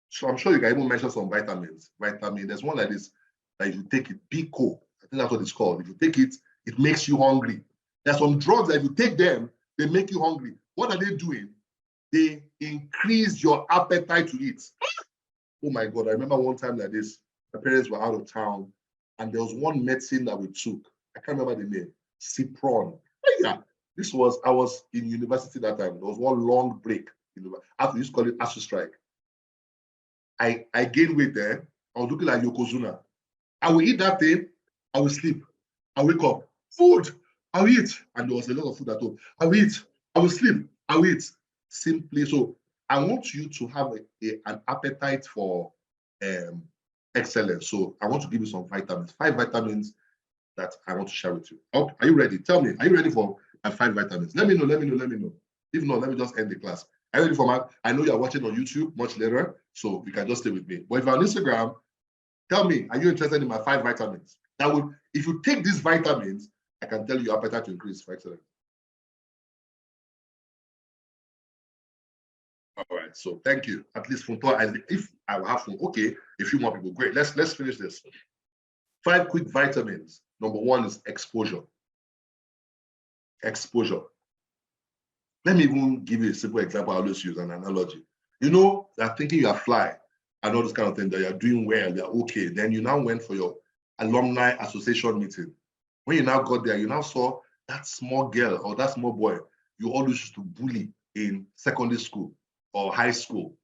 So I'm sure you can even mention some vitamins. There's one like this, that if you take it, Bico, I think that's what it's called. If you take it, it makes you hungry. There's some drugs that if you take them, they make you hungry. What are they doing? They increase your appetite to eat. Oh my God, I remember one time like this, my parents were out of town, and there was one medicine that we took. I can't remember the name. Cipron. Yeah, I was in university that time. There was one long break. After you call it ASU strike. I gained weight there. I was looking like Yokozuna. I will eat that thing, I will sleep. I wake up. Food, I will eat. And there was a lot of food at home. I will eat, I will sleep, I will eat. Simply so. I want you to have an appetite for excellence. So I want to give you some vitamins, 5 vitamins that I want to share with you. Oh, are you ready? Tell me, are you ready for my 5 vitamins? Let me know. If not, let me just end the class. Are you ready for my? I know you're watching on YouTube much later, so you can just stay with me. But if you're on Instagram, tell me, are you interested in my 5 vitamins? That would, if you take these vitamins, I can tell you your appetite to increase for excellence. All right, so thank you. At least from if I will have some, okay, a few more people, great. Let's finish this. 5 quick vitamins. Number 1 is exposure. Exposure. Let me even give you a simple example. I always use an analogy. You know, you're thinking you are fly and all this kind of thing, that you're doing well, you're okay. Then you now went for your alumni association meeting. When you now got there, you now saw that small girl or that small boy you always used to bully in secondary school or high school.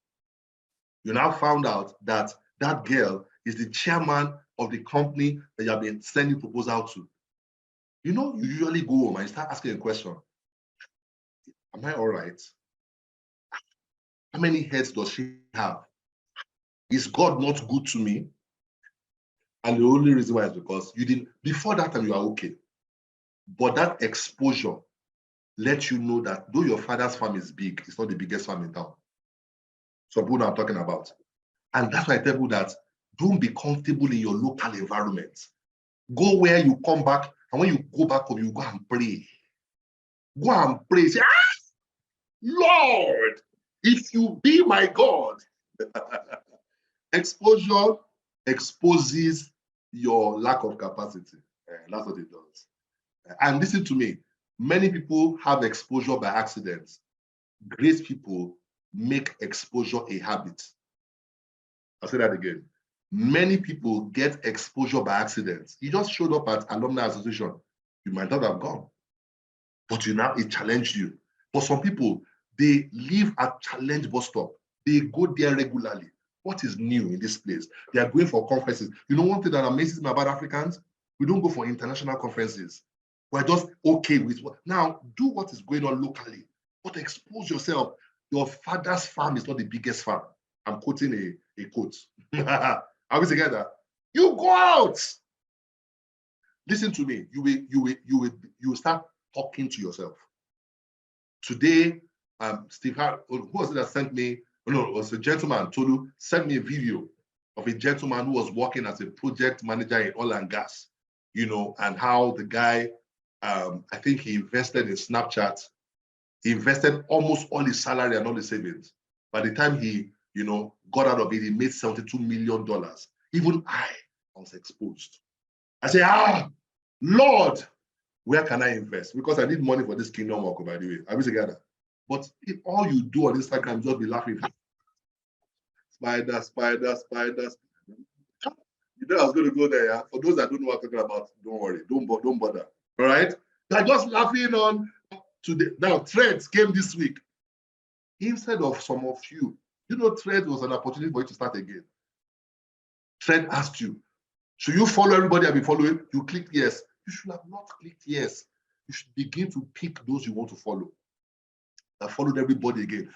You now found out that that girl is the chairman of the company that you have been sending proposal to. You know, you usually go home and start asking a question. Am I all right? How many heads does she have? Is God not good to me? And the only reason why is because you didn't, before that time you are okay. But that exposure lets you know that though your father's farm is big, it's not the biggest farm in town. So people know I'm talking about. And that's why I tell you that don't be comfortable in your local environment. Go where you come back, and when you go back home, you go and pray. Go and pray. Say, Lord, if you be my God. Exposure exposes your lack of capacity. That's what it does. And listen to me, many people have exposure by accident. Great people make exposure a habit. I'll say that again. Many people get exposure by accident. You just showed up at alumni association. You might not have gone, but it challenged you. For some people, they live at challenge bus stop. They go there regularly. What is new in this place? They are going for conferences. You know, one thing that amazes me about Africans, we don't go for international conferences. We're just okay with what. Now, do what is going on locally, but expose yourself. Your father's farm is not the biggest farm. I'm quoting a quote. Are we together? You go out. Listen to me. You will start talking to yourself. Today, Steve, who was it that sent me? No, it was a gentleman, Tolu, sent me a video of a gentleman who was working as a project manager in oil and gas, you know, and how the guy, I think he invested in Snapchat. He invested almost all his salary and all his savings. By the time he, you know, got out of it, he made $72 million. Even I was exposed. I say, Lord, where can I invest? Because I need money for this kingdom work, by the way. Are we together? But if all you do on Instagram, just be laughing. Spider, spider, spider. You know I was going to go there, yeah? For those that don't know what I'm talking about, don't worry. Don't bother. All right? They're just laughing on today. Now, Threads came this week. Instead of some of you, you know, Threads was an opportunity for you to start again. Thread asked you, should you follow everybody I've been following? You clicked yes. You should have not clicked yes. You should begin to pick those you want to follow. I followed everybody again.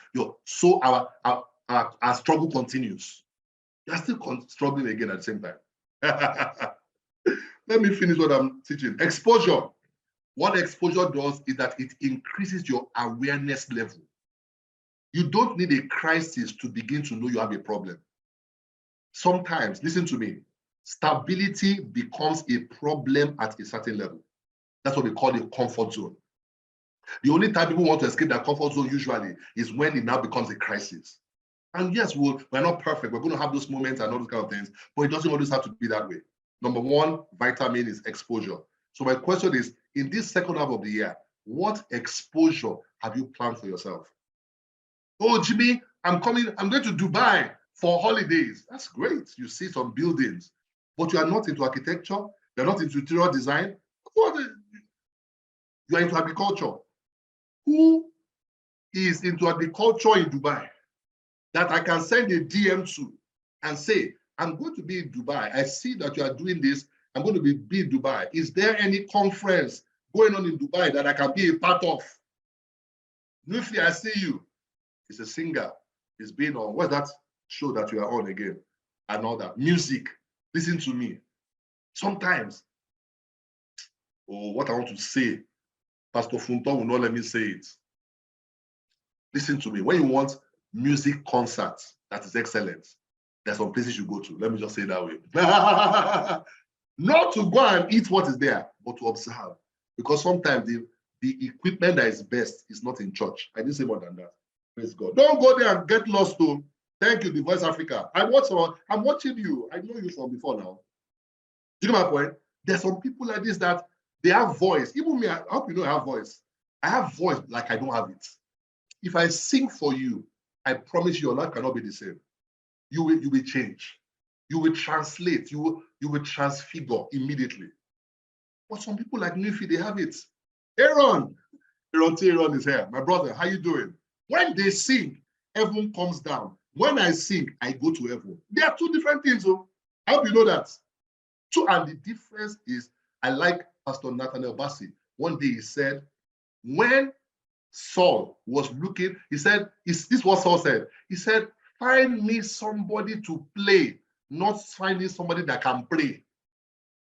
So our struggle continues. You're still struggling again at the same time. Let me finish what I'm teaching. Exposure. What exposure does is that it increases your awareness level. You don't need a crisis to begin to know you have a problem. Sometimes, listen to me, stability becomes a problem at a certain level. That's what we call the comfort zone. The only time people want to escape that comfort zone usually is when it now becomes a crisis. And yes, we're not perfect. We're going to have those moments and all those kind of things, but it doesn't always have to be that way. Number one, vitamin is exposure. So my question is, in this second half of the year, what exposure have you planned for yourself? Oh, Jimmy, I'm going to Dubai for holidays. That's great. You see some buildings, but you are not into architecture. You're not into interior design. You are into agriculture. Who is into agriculture in Dubai that I can send a DM to and say, I'm going to be in Dubai. I see that you are doing this. I'm going to be in Dubai. Is there any conference going on in Dubai that I can be a part of? Nufi, I see you. He's a singer. He's been on, what's that show that you are on again? And all that. Music. Listen to me. Sometimes, what I want to say, Pastor Funton will not let me say it. Listen to me. When you want music concerts that is excellent, there's some places you go to. Let me just say it that way. Not to go and eat what is there, but to observe. Because sometimes the equipment that is best is not in church. I didn't say more than that. Praise God. Don't go there and get lost too. Thank you, The Voice Africa. I'm watching you. I know you from before now. Do you know my point? There's some people like this that they have voice. Even me, I hope you know I have voice. I have voice like I don't have it. If I sing for you, I promise you your life cannot be the same. You will change. You will translate. You will transfigure immediately. But some people like Nufi, they have it. Aaron is here. My brother, how you doing? When they sing, heaven comes down. When I sing, I go to heaven. They are two different things. Oh. I hope you know that. And the difference is, I like Pastor Nathaniel Bassi. One day he said, when Saul was looking, he said, this is what Saul said. He said, find me somebody to play, not finding somebody that can pray.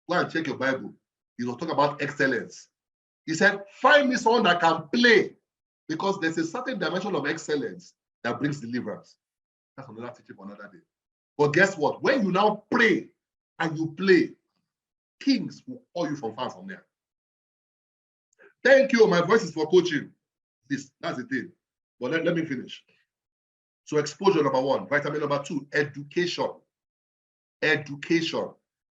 Go and check your Bible. He was talking about excellence. He said, find me someone that can play, because there's a certain dimension of excellence that brings deliverance. That's another teaching for another day. But guess what? When you now pray and you play, kings will call you from far from there. Thank you. My voice is for coaching. That's the thing. But let me finish. So exposure, number one. Vitamin number two, education. Education.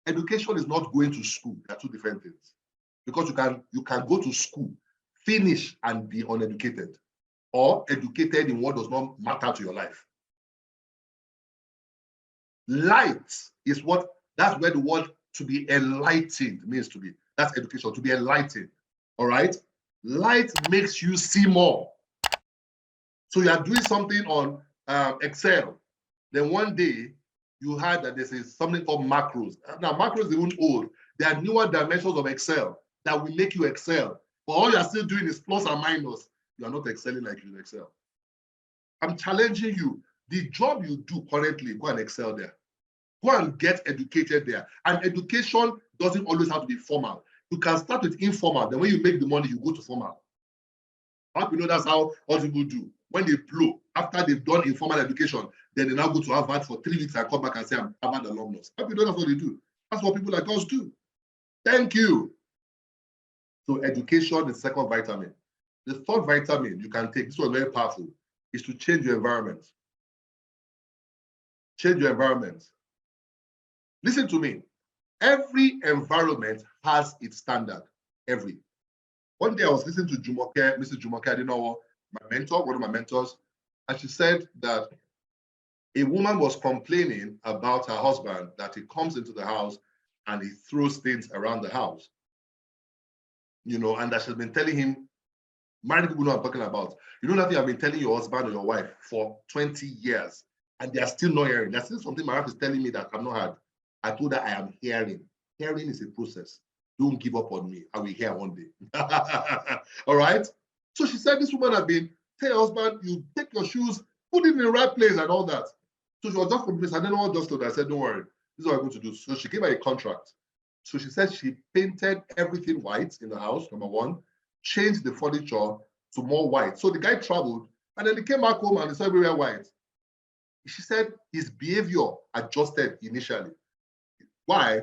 Education is not going to school. They're two different things. Because you can go to school, finish and be uneducated, or educated in what does not matter to your life. Light is what, that's where the word to be enlightened means to be. That's education, to be enlightened. All right? Light makes you see more. So you are doing something on Excel. Then one day you heard that there's something called macros. Now, macros, they won't old. There are newer dimensions of Excel that will make you excel. But all you are still doing is plus and minus. You are not excelling like you excel. I'm challenging you. The job you do currently, go and excel there. Go and get educated there. And education doesn't always have to be formal. You can start with informal. Then when you make the money, you go to formal. I hope you know that's how all people do. When they blow, after they've done informal education, then they now go to Harvard for 3 weeks and come back and say, I'm Harvard alumnus. I hope you know that's what they do. That's what people like us do. Thank you. So education is the second vitamin. The third vitamin you can take, this was very powerful, is to change your environment. Change your environment. Listen to me. Every environment has its standard. Every. One day I was listening to Jumoke, Mrs. Jumoke, I didn't know, my mentor, one of my mentors, and she said that a woman was complaining about her husband, that he comes into the house and he throws things around the house. You know, and that she's been telling him, married people know what I'm talking about. You know that thing I've been telling your husband or your wife for 20 years, and they are still not hearing. There's still something my wife is telling me that I've not heard. I told her I am hearing. Hearing is a process. Don't give up on me. I will hear one day. All right? So she said this woman had been, tell your husband, you take your shoes, put it in the right place and all that. So she was just convinced. I didn't know what just told her. I said, don't worry. This is what I'm going to do. So she gave her a contract. So she said she painted everything white in the house, number one, changed the furniture to more white. So the guy traveled and then he came back home and he saw everywhere white. She said his behavior adjusted initially. Why?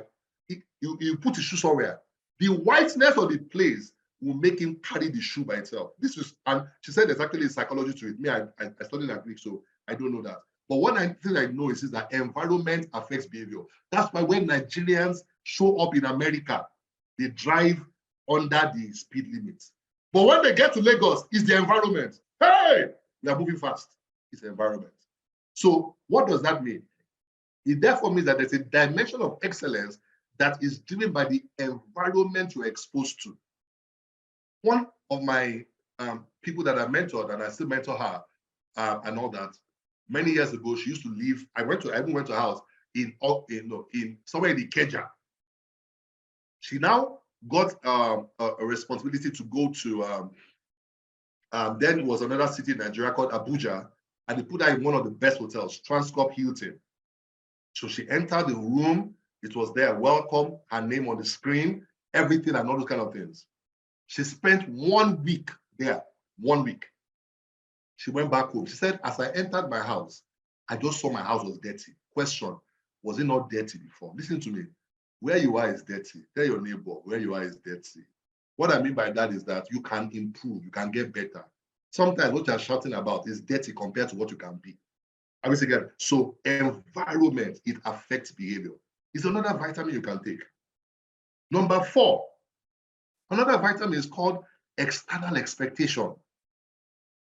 You put his shoe somewhere. The whiteness of the place will make him carry the shoe by itself. This is, and she said there's actually psychology to it. Me, I studied in Greek, so I don't know that. But one thing I know is that environment affects behavior. That's why when Nigerians show up in America, they drive under the speed limits. But when they get to Lagos, it's the environment. Hey, we are moving fast. It's the environment. So what does that mean? It therefore means that there's a dimension of excellence that is driven by the environment you're exposed to. One of my people that I mentored, and I still mentor her and all that, many years ago, she used to live, I even went to a house in somewhere in Ikeja. She now got a responsibility to go to, then it was another city in Nigeria called Abuja, and they put her in one of the best hotels, Transcorp Hilton. So she entered the room, it was there, welcome, her name on the screen, everything and all those kind of things. She spent 1 week there, 1 week. She went back home. She said, as I entered my house, I just saw my house was dirty. Question, was it not dirty before? Listen to me. Where you are is dirty. Tell your neighbor, where you are is dirty. What I mean by that is that you can improve, you can get better. Sometimes what you're shouting about is dirty compared to what you can be. I will say again, so environment, it affects behavior. It's another vitamin you can take. Number 4, another vitamin is called external expectation.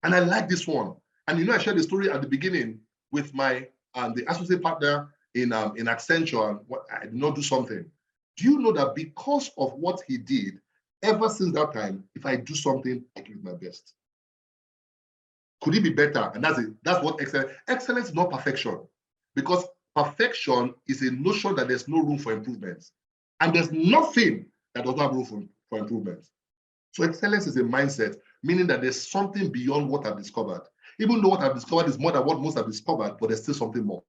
And I like this one. And you know, I shared the story at the beginning with my the associate partner in Accenture, and what I did not do something. Do you know that because of what he did, ever since that time, if I do something, I give it my best. Could it be better? And that's what excellence. Excellence is not perfection, because perfection is a notion that there's no room for improvement, and there's nothing that does not have room for improvement. So excellence is a mindset, meaning that there's something beyond what I've discovered. Even though what I've discovered is more than what most have discovered, but there's still something more.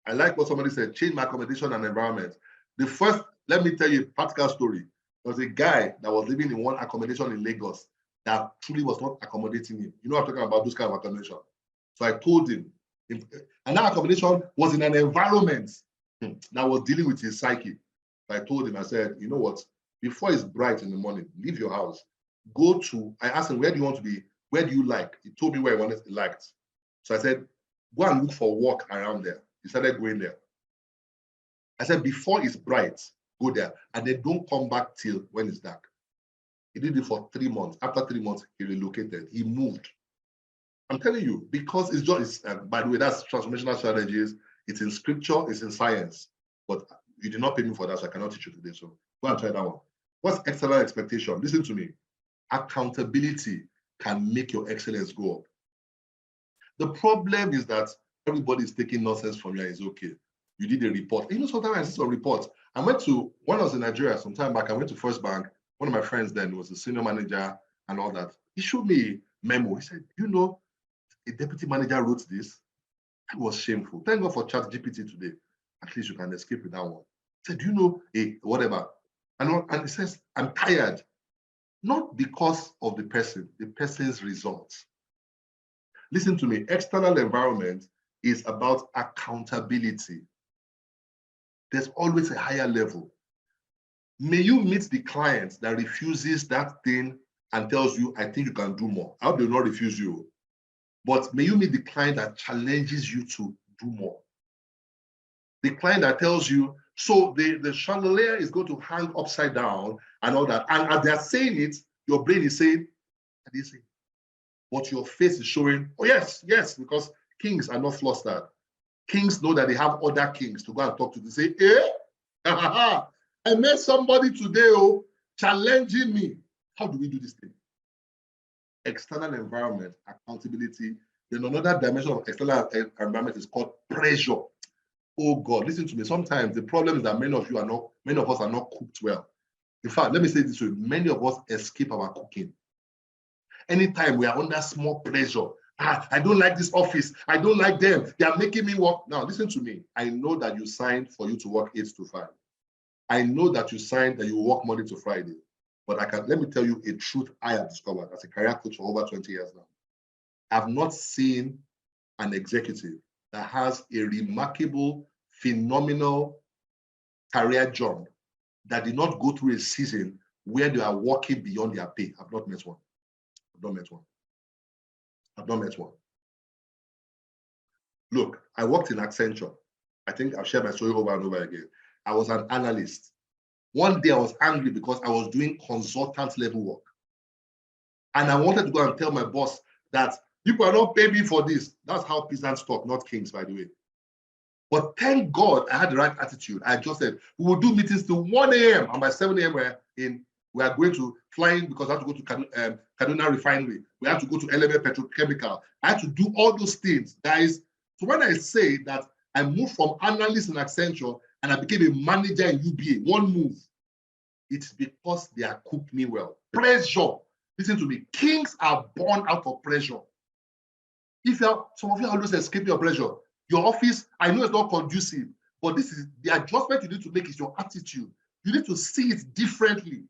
I like what somebody said, change my accommodation and environment. The first, let me tell you a practical story. There was a guy that was living in one accommodation in Lagos that truly was not accommodating him. You know, I'm talking about those kind of accommodation. So I told him, and that accommodation was in an environment that was dealing with his psyche. So I told him, I said, you know what, before it's bright in the morning, leave your house. Go to, I asked him, where do you want to be? Where do you like? He told me where he liked. So I said, go and look for work around there. He started going there. I said, before it's bright, go there. And then don't come back till when it's dark. He did it for 3 months. After 3 months, he relocated. He moved. I'm telling you, because it's just, by the way, that's transformational strategies. It's in scripture, it's in science. But you did not pay me for that, so I cannot teach you today. So go and try that one. What's excellent expectation? Listen to me. Accountability can make your excellence go up. The problem is that everybody is taking nonsense from you and it's okay. You did a report. You know, sometimes I see some reports. When I was in Nigeria some time back, I went to First Bank. One of my friends then was a senior manager and all that. He showed me a memo. He said, you know, a deputy manager wrote this. It was shameful. Thank God for ChatGPT today. At least you can escape with that one. He said, do you know, whatever. And he says, I'm tired. Not because of the person's results. Listen to me, external environment is about accountability. There's always a higher level. May you meet the client that refuses that thing and tells you, I think you can do more. I hope they will not refuse you. But may you meet the client that challenges you to do more. The client that tells you, so the chandelier is going to hang upside down and all that. And as they're saying it, your brain is saying, what do you say? But your face is showing, oh yes, yes, because kings are not flustered. Kings know that they have other kings to go and talk to. They say, I met somebody today challenging me. How do we do this thing? External environment, accountability. Then another dimension of external environment is called pressure. Oh God, listen to me. Sometimes the problem is that many of us are not cooked well. In fact, let me say this way, many of us escape our cooking. Anytime we are under small pressure, I don't like this office, I don't like them, they are making me work. Now, listen to me. I know that you signed for you to work 8 to 5. I know that you signed that you work Monday to Friday. But let me tell you a truth I have discovered as a career coach for over 20 years now. I've not seen an executive that has a remarkable, phenomenal career jump that did not go through a season where they are working beyond their pay. I've not met one. I've not met one. I've not met one. Look, I worked in Accenture. I think I've shared my story over and over again. I was an analyst. One day I was angry because I was doing consultant level work. And I wanted to go and tell my boss that people are not paying me for this. That's how peasants talk, not kings, by the way. But thank God I had the right attitude. I just said, we will do meetings till 1 a.m. And by 7 a.m. we are going to fly in because I have to go to Kaduna Refinery. We have to go to LMA Petrochemical. I had to do all those things, guys. So when I say that I moved from analyst in Accenture and I became a manager in UBA, one move, it's because they are cooked me well. Pressure. Listen to me. Kings are born out of pressure. Some of you always escape your pressure. Your office, I know it's not conducive, but this is the adjustment you need to make is your attitude. You need to see it differently.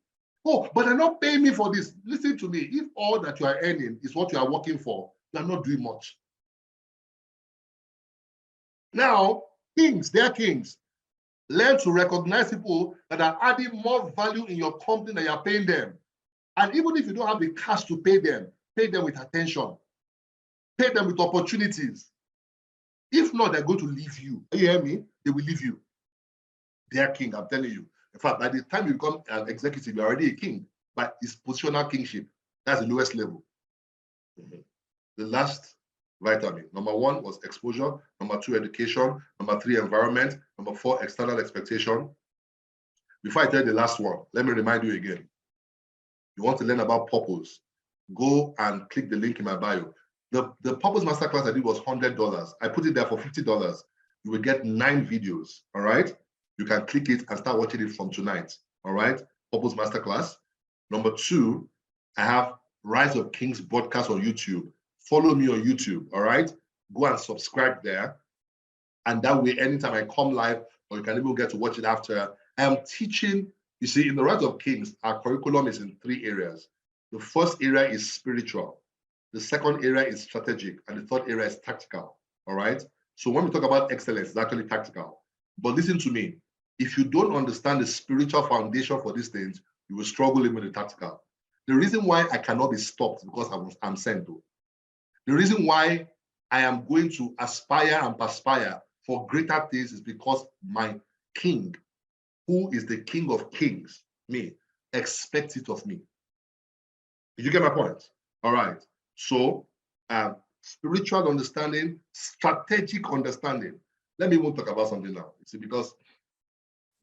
Oh, but they're not paying me for this. Listen to me. If all that you are earning is what you are working for, you are not doing much. Now, kings, they're kings. Learn to recognize people that are adding more value in your company than you're paying them. And even if you don't have the cash to pay them with attention. Pay them with opportunities. If not, they're going to leave you. You hear me? They will leave you. They're king, I'm telling you. In fact, by the time you become an executive, you're already a king. But it's positional kingship. That's the lowest level. The last vitamin. Number 1 was exposure. Number 2, education. Number 3, environment. Number 4, external expectation. Before I tell you the last one, let me remind you again. You want to learn about purpose, go and click the link in my bio. The Purpose Masterclass I did was $100. I put it there for $50. You will get 9 videos, all right? You can click it and start watching it from tonight, all right? Purpose Masterclass. Number 2, I have Rise of Kings podcast on YouTube. Follow me on YouTube, all right? Go and subscribe there. And that way, anytime I come live, or you can even get to watch it after, I am teaching. You see, in the Rise of Kings, our curriculum is in 3 areas. The first area is spiritual. The second area is strategic. And the third area is tactical, all right? So when we talk about excellence, it's actually tactical. But listen to me. If you don't understand the spiritual foundation for these things, you will struggle even with the tactical. The reason why I cannot be stopped is because I'm sent to. The reason why I am going to aspire and perspire for greater things is because my king, who is the King of Kings, me, expects it of me. Did you get my point? All right. So spiritual understanding, strategic understanding. Let me even talk about something now. You see, because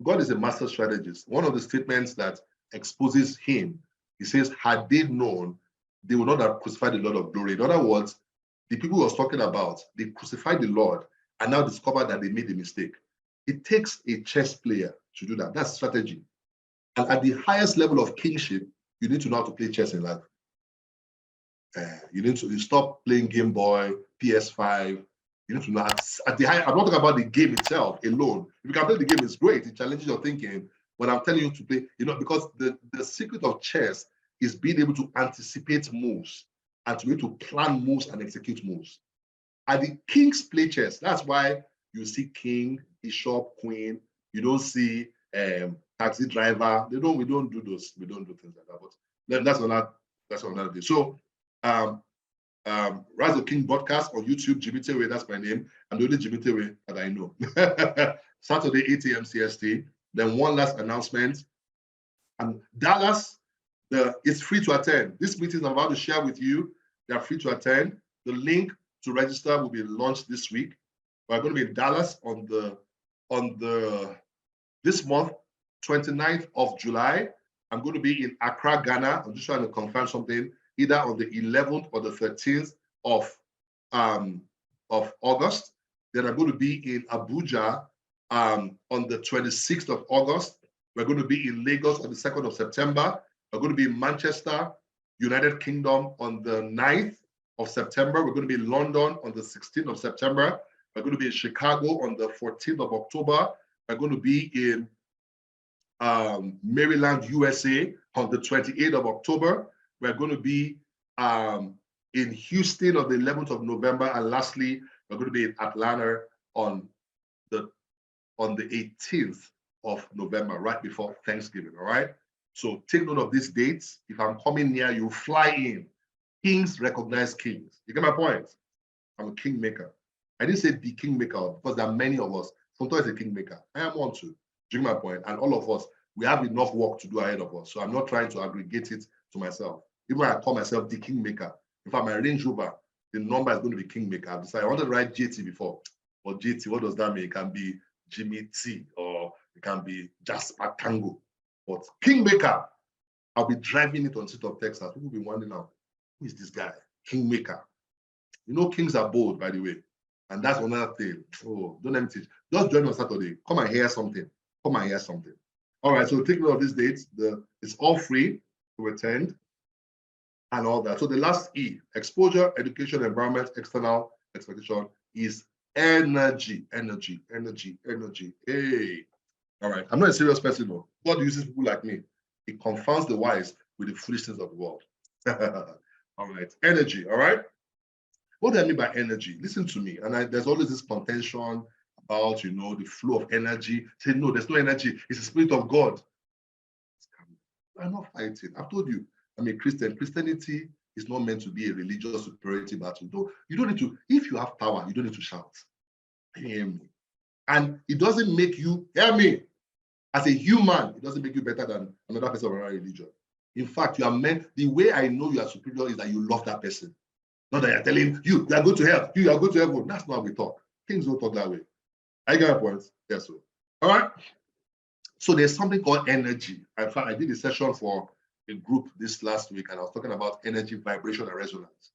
God is a master strategist. One of the statements that exposes him, he says, had they known, they would not have crucified the Lord of glory. In other words, the people he was talking about, they crucified the Lord and now discovered that they made a mistake. It takes a chess player to do that. That's strategy. And at the highest level of kingship, you need to know how to play chess in life. You need to stop playing Game Boy, PS5. You need to know at the high. I'm not talking about the game itself alone. If you can play the game, it's great. It challenges your thinking. But I'm telling you to play, because the secret of chess is being able to anticipate moves and to be able to plan moves and execute moves. And the kings play chess. That's why you see king, bishop, queen. You don't see taxi driver. We don't do those. We don't do things like that. But that's another day. So Rise of King broadcast on YouTube, Jimmy Tewe, that's my name. I'm the only Jimmy Tewe that I know. Saturday, 8 a.m. CST. Then one last announcement. Dallas, it's free to attend. This meeting I'm about to share with you, they're free to attend. The link to register will be launched this week. We're going to be in Dallas on this month, 29th of July. I'm going to be in Accra, Ghana. I'm just trying to confirm something, either on the 11th or the 13th of August. Then I'm going to be in Abuja on the 26th of August. We're going to be in Lagos on the 2nd of September. We're going to be in Manchester, United Kingdom on the 9th of September. We're going to be in London on the 16th of September. We're going to be in Chicago on the 14th of October. We're going to be in Maryland, USA on the 28th of October. We're going to be in Houston on the 11th of November. And lastly, we're going to be in Atlanta on the 18th of November, right before Thanksgiving, all right? So take note of these dates. If I'm coming near you, fly in. Kings recognize kings. You get my point? I'm a kingmaker. I didn't say the kingmaker because there are many of us. Sometimes a kingmaker. I am one too. Do you get my point? And all of us, we have enough work to do ahead of us. So I'm not trying to aggregate it to myself. Even when I call myself the kingmaker. In fact, my Range Rover, the number is going to be kingmaker. I've decided I wanted to write JT before. But JT, what does that mean? It can be Jimmy T or it can be Jasper Tango. But kingmaker, I'll be driving it on Seat of Texas. People will be wondering now, who is this guy? Kingmaker. Kings are bold, by the way. And that's another thing. Oh, don't let me teach. Just join on Saturday. Come and hear something. Come and hear something. All right, so take note of these dates. It's all free to attend and all that. So the last E, exposure, education, environment, external expectation, is energy. Energy. Hey. All right, I'm not a serious person, though. God uses people like me. He confounds the wise with the foolishness of the world. All right, energy, all right? What do I mean by energy? Listen to me. And there's always this contention about, the flow of energy. Say, no, there's no energy. It's the Spirit of God. I'm not fighting. I've told you, I'm a Christian. Christianity is not meant to be a religious superiority battle. You don't need to, if you have power, you don't need to shout. Hear me. And it doesn't make you, hear me, as a human, it doesn't make you better than another person of another religion. In fact, you are meant, the way I know you are superior is that you love that person. Not that you're telling you are going to hell, you are going to heaven. That's not how we talk. Kings don't talk that way. I get my points. Yes, sir. All right. So there's something called energy. In fact, I did a session for a group this last week, and I was talking about energy, vibration, and resonance.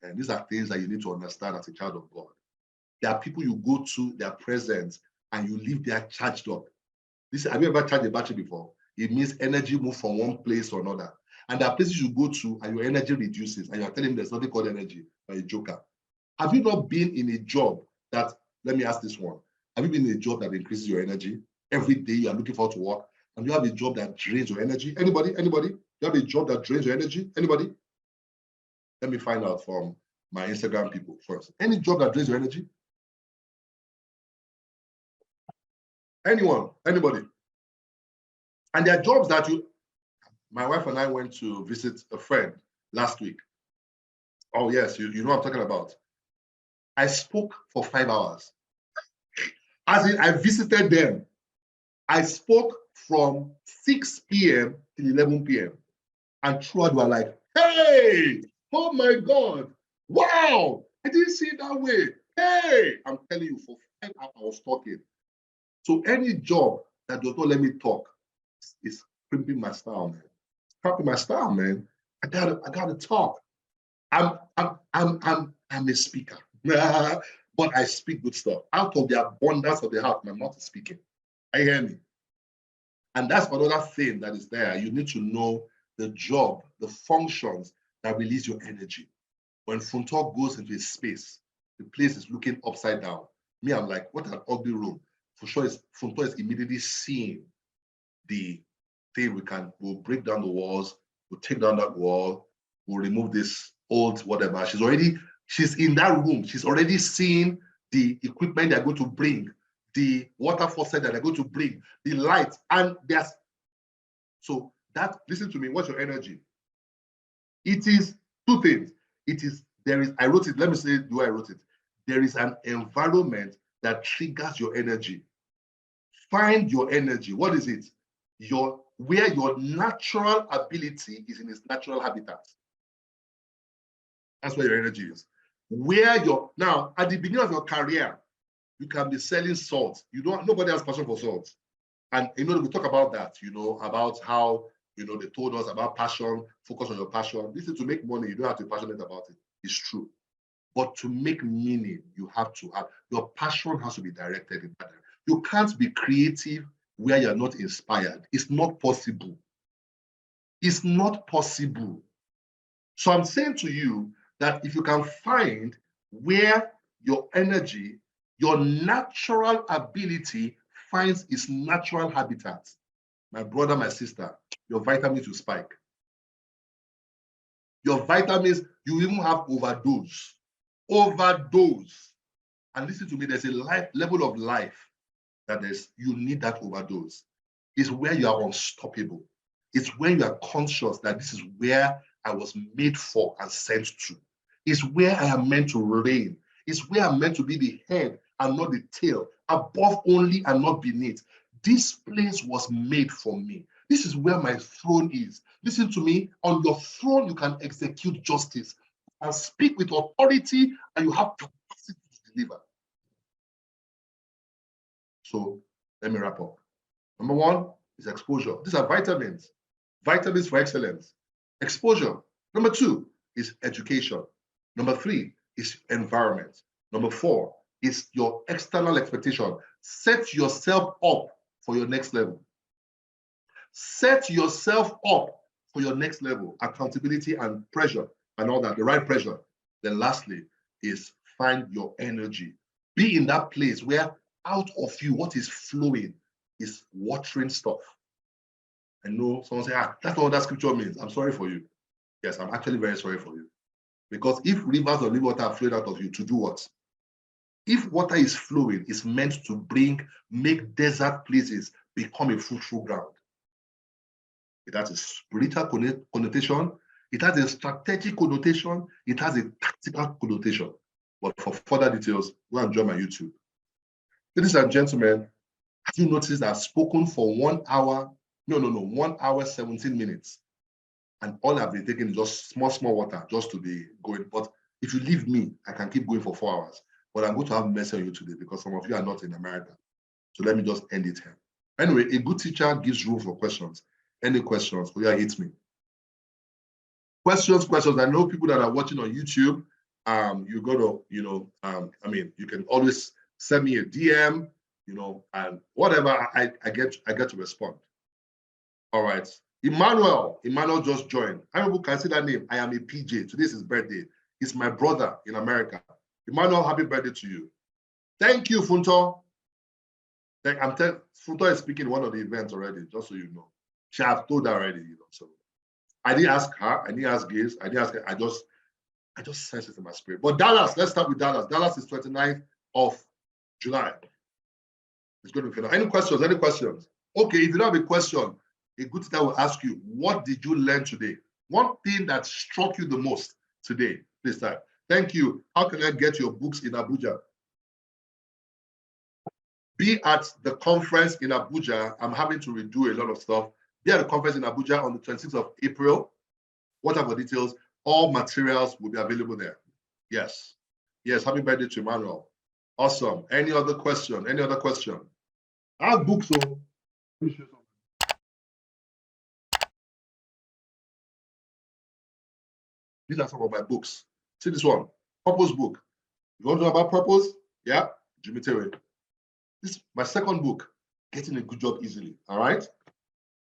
And these are things that you need to understand as a child of God. There are people you go to, their presence, and you leave there charged up. Have you ever charged a battery before? It means energy moves from one place to another. And there are places you go to and your energy reduces, and you're telling them there's nothing called energy, you're a joker. Have you not been in a job that, let me ask this one, have you been in a job that increases your energy? Every day you are looking forward to work, and you have a job that drains your energy? Anybody? You have a job that drains your energy? Anybody? Let me find out from my Instagram people first. Any job that drains your energy? Anyone? Anybody? And there are jobs that my wife and I went to visit a friend last week. Oh yes, you know what I'm talking about. I spoke for 5 hours. As in, I visited them. I spoke from 6 p.m. till 11 p.m. And throughout they were like, hey, oh my God, wow. I didn't see it that way. Hey, I'm telling you, for 5 hours I was talking. So any job that does not let me talk is crimping my style, man. It's crimping my style, man. I gotta talk. I'm a speaker, but I speak good stuff. Out of the abundance of the heart, my mouth is speaking. I hear me. And that's another thing that is there. You need to know the job, the functions that release your energy. When Funto goes into a space, the place is looking upside down. Me, I'm like, what an ugly room. For sure, Funto is immediately seeing the thing. We'll break down the walls, we'll take down that wall, we'll remove this old whatever. She's in that room. She's already seeing the equipment they're going to bring, the water faucet that they're going to bring, the light, and there's so that, listen to me, what's your energy? It is two things. I wrote it, let me say, I wrote it. There is an environment that triggers your energy. Find your energy. What is it? Where your natural ability is in its natural habitat. That's where your energy is. Now, at the beginning of your career, you can be selling salt. Nobody has passion for salt. And we talk about that, about how they told us about passion, focus on your passion. This is to make money, you don't have to be passionate about it. It's true. But to make meaning, you have to have your passion has to be directed in that. You can't be creative where you're not inspired. It's not possible. It's not possible. So I'm saying to you that if you can find where your energy, your natural ability finds its natural habitat, my brother, my sister, your vitamins will spike. Your vitamins, you even have overdose. And listen to me, there's a level of life that you need that overdose. It's where you are unstoppable. It's when you are conscious that this is where I was made for and sent to. It's where I am meant to reign. It's where I'm meant to be the head and not the tail, above only and not beneath. This place was made for me. This is where my throne is. Listen to me, on your throne, you can execute justice and speak with authority, and you have capacity to deliver. So let me wrap up. Number one is exposure. These are vitamins. Vitamins for excellence. Exposure. Number two is education. Number three is environment. Number four is your external expectation. Set yourself up for your next level. Set yourself up for your next level. Accountability and pressure and all that, the right pressure. Then lastly is find your energy. Be in that place where out of you, what is flowing is watering stuff. I know someone say, that's not what that scripture means. I'm sorry for you. Yes, I'm actually very sorry for you. Because if rivers of living water are flowing out of you, to do what? If water is flowing, it's meant to make desert places become a fruitful ground. It has a spiritual connotation, it has a strategic connotation, it has a tactical connotation. But for further details, go and join my YouTube. Ladies and gentlemen, have you noticed that I've spoken for 1 hour? No, 1 hour, 17 minutes. And all I've been taking is just small water just to be going. But if you leave me, I can keep going for 4 hours. But I'm going to have mercy on you today because some of you are not in America. So let me just end it here. Anyway, a good teacher gives room for questions. Any questions? Oh yeah, hit me. Questions. I know people that are watching on YouTube, you're gonna, you can always send me a DM, and whatever, I get to respond. All right. Emmanuel just joined. I people can see that name. I am a PJ. Today's his birthday. He's my brother in America. Emmanuel, happy birthday to you. Thank you, Funto. Funto is speaking one of the events already, just so you know. She have told her already, so I didn't ask her, I didn't ask Gaze, I didn't ask her, I just sensed it in my spirit. But Dallas, let's start with Dallas. Dallas is 29th of July. It's going to be phenomenal. Any questions? Okay, if you don't have a question, a good teacher will ask you, what did you learn today? One thing that struck you the most today, please type. Thank you. How can I get your books in Abuja? Be at the conference in Abuja. I'm having to redo a lot of stuff. Be at the conference in Abuja on the 26th of April. Whatever details, all materials will be available there. Yes. Yes, happy birthday to Emmanuel. Awesome. Any other question? Any other question? I have books, so let me show you something. These are some of my books. See this one, Purpose book. You want to know about purpose? Yeah, Jimmy Terry. This is my second book, Getting a Good Job Easily. All right.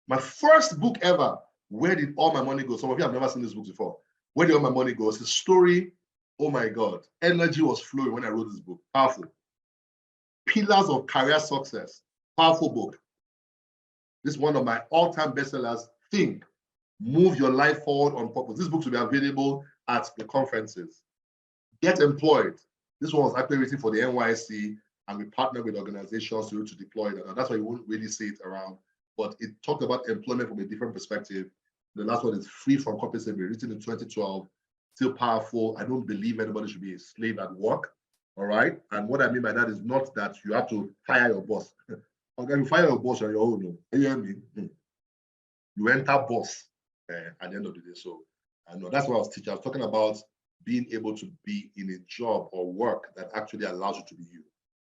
My first book ever, Where Did All My Money Go? Some of you have never seen this book before. Where Did All My Money Go? It's a story. Oh my God. Energy was flowing when I wrote this book. Powerful. Pillars of Career Success. Powerful book. This is one of my all-time bestsellers. Think. Move your life forward on purpose. This book will be available at the conferences. Get Employed. This one was actually written for the NYSC, and we partner with organizations to deploy that. And that's why you won't really see it around. But it talked about employment from a different perspective. The last one is Free from Corporate Slavery, written in 2012. Still powerful. I don't believe anybody should be a slave at work. All right. And what I mean by that is not that you have to fire your boss. Okay, you fire your boss on your own. You hear me? You enter boss at the end of the day. So I know that's what I was teaching. I was talking about being able to be in a job or work that actually allows you to be you.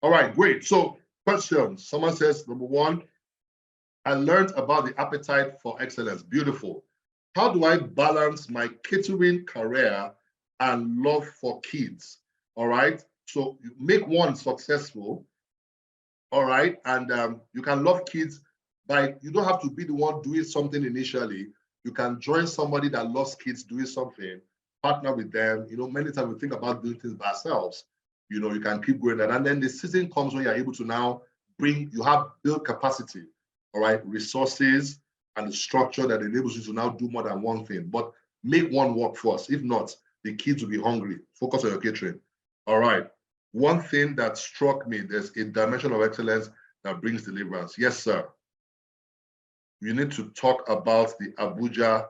All right, great. So questions. Someone says, number one, I learned about the appetite for excellence. Beautiful. How do I balance my catering career and love for kids? All right. So you make one successful. All right. And you can love kids by, you don't have to be the one doing something initially. You can join somebody that loves kids doing something, partner with them. You know, many times we think about doing things by ourselves. You know, you can keep going that. And then the season comes when you're able to now build capacity, all right, resources and the structure that enables you to now do more than one thing. But make one work first. If not, the kids will be hungry. Focus on your catering. All right. One thing that struck me, there's a dimension of excellence that brings deliverance. Yes, sir. You need to talk about the Abuja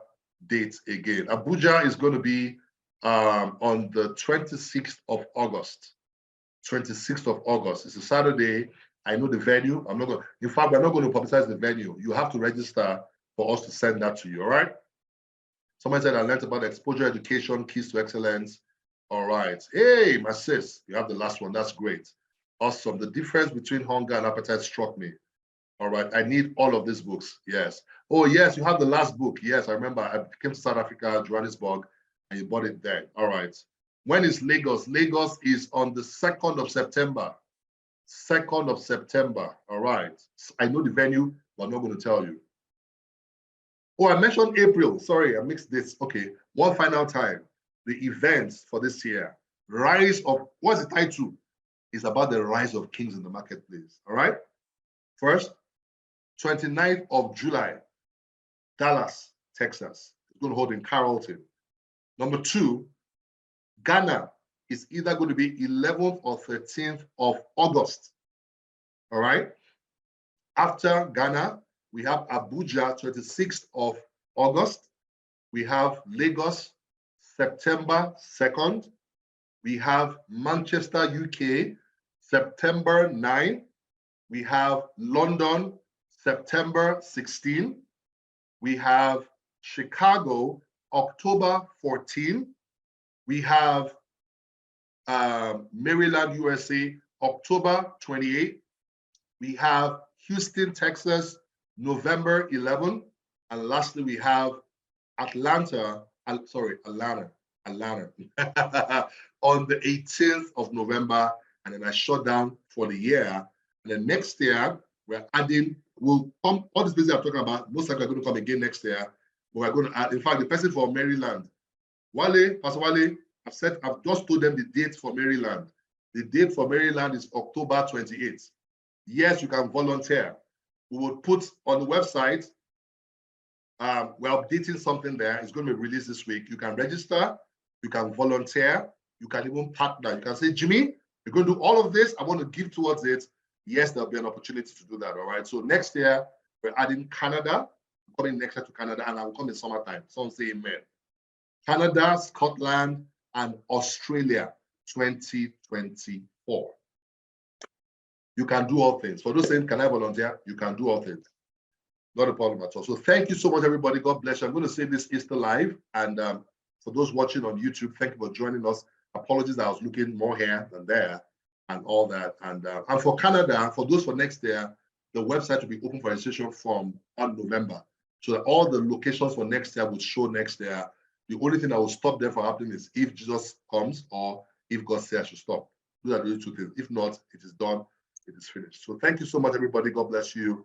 date again. Abuja is going to be on the 26th of August. 26th of August. It's a Saturday. I know the venue. I'm not going. In fact, we're not going to publicize the venue. You have to register for us to send that to you. All right. Someone said I learned about exposure education, keys to excellence. All right. Hey, my sis, you have the last one. That's great. Awesome. The difference between hunger and appetite struck me. All right. I need all of these books. Yes. Oh, yes. You have the last book. Yes, I remember. I came to South Africa, Johannesburg, and you bought it there. All right. When is Lagos? Lagos is on the 2nd of September. 2nd of September. All right. I know the venue, but I'm not going to tell you. Oh, I mentioned April. Sorry, I mixed this. Okay. One final time. The events for this year. Rise of, what's the title? It's about the rise of kings in the marketplace. All right. First, 29th of July, Dallas, Texas. It's going to hold in Carrollton. Number 2, Ghana is either going to be 11th or 13th of August. All right. After Ghana, we have Abuja, 26th of August. We have Lagos, September 2nd. We have Manchester, UK, September 9. We have London, September 16. We have Chicago, October 14. We have Maryland, USA, October 28. We have Houston, Texas, November 11. And lastly, we have Atlanta on the 18th of November. And then I shut down for the year. And then next year, we're adding, we'll come, all this business I'm talking about, most likely are going to come again next year. But we're going to add, in fact, the person for Maryland, Pastor Wale, I've just told them the date for Maryland. The date for Maryland is October 28th. Yes, you can volunteer. We will put on the website, we're updating something there. It's going to be released this week. You can register, you can volunteer, you can even partner. You can say, Jimmy, you're going to do all of this. I want to give towards it. Yes, there'll be an opportunity to do that. All right. So next year, we're adding Canada, coming next year to Canada, and I will come in summertime. Someone say amen. Canada, Scotland, and Australia 2024. You can do all things. For those saying, can I volunteer? You can do all things. Not a problem at all. So thank you so much, everybody. God bless you. I'm going to say this Easter live. And for those watching on YouTube, thank you for joining us. Apologies, I was looking more here than there and all that. And for Canada, for those for next year, the website will be open for registration from on November. So that all the locations for next year will show next year. The only thing that will stop them from happening is if Jesus comes or if God says I should stop. Those are the two things. If not, it is done. It is finished. So thank you so much, everybody. God bless you.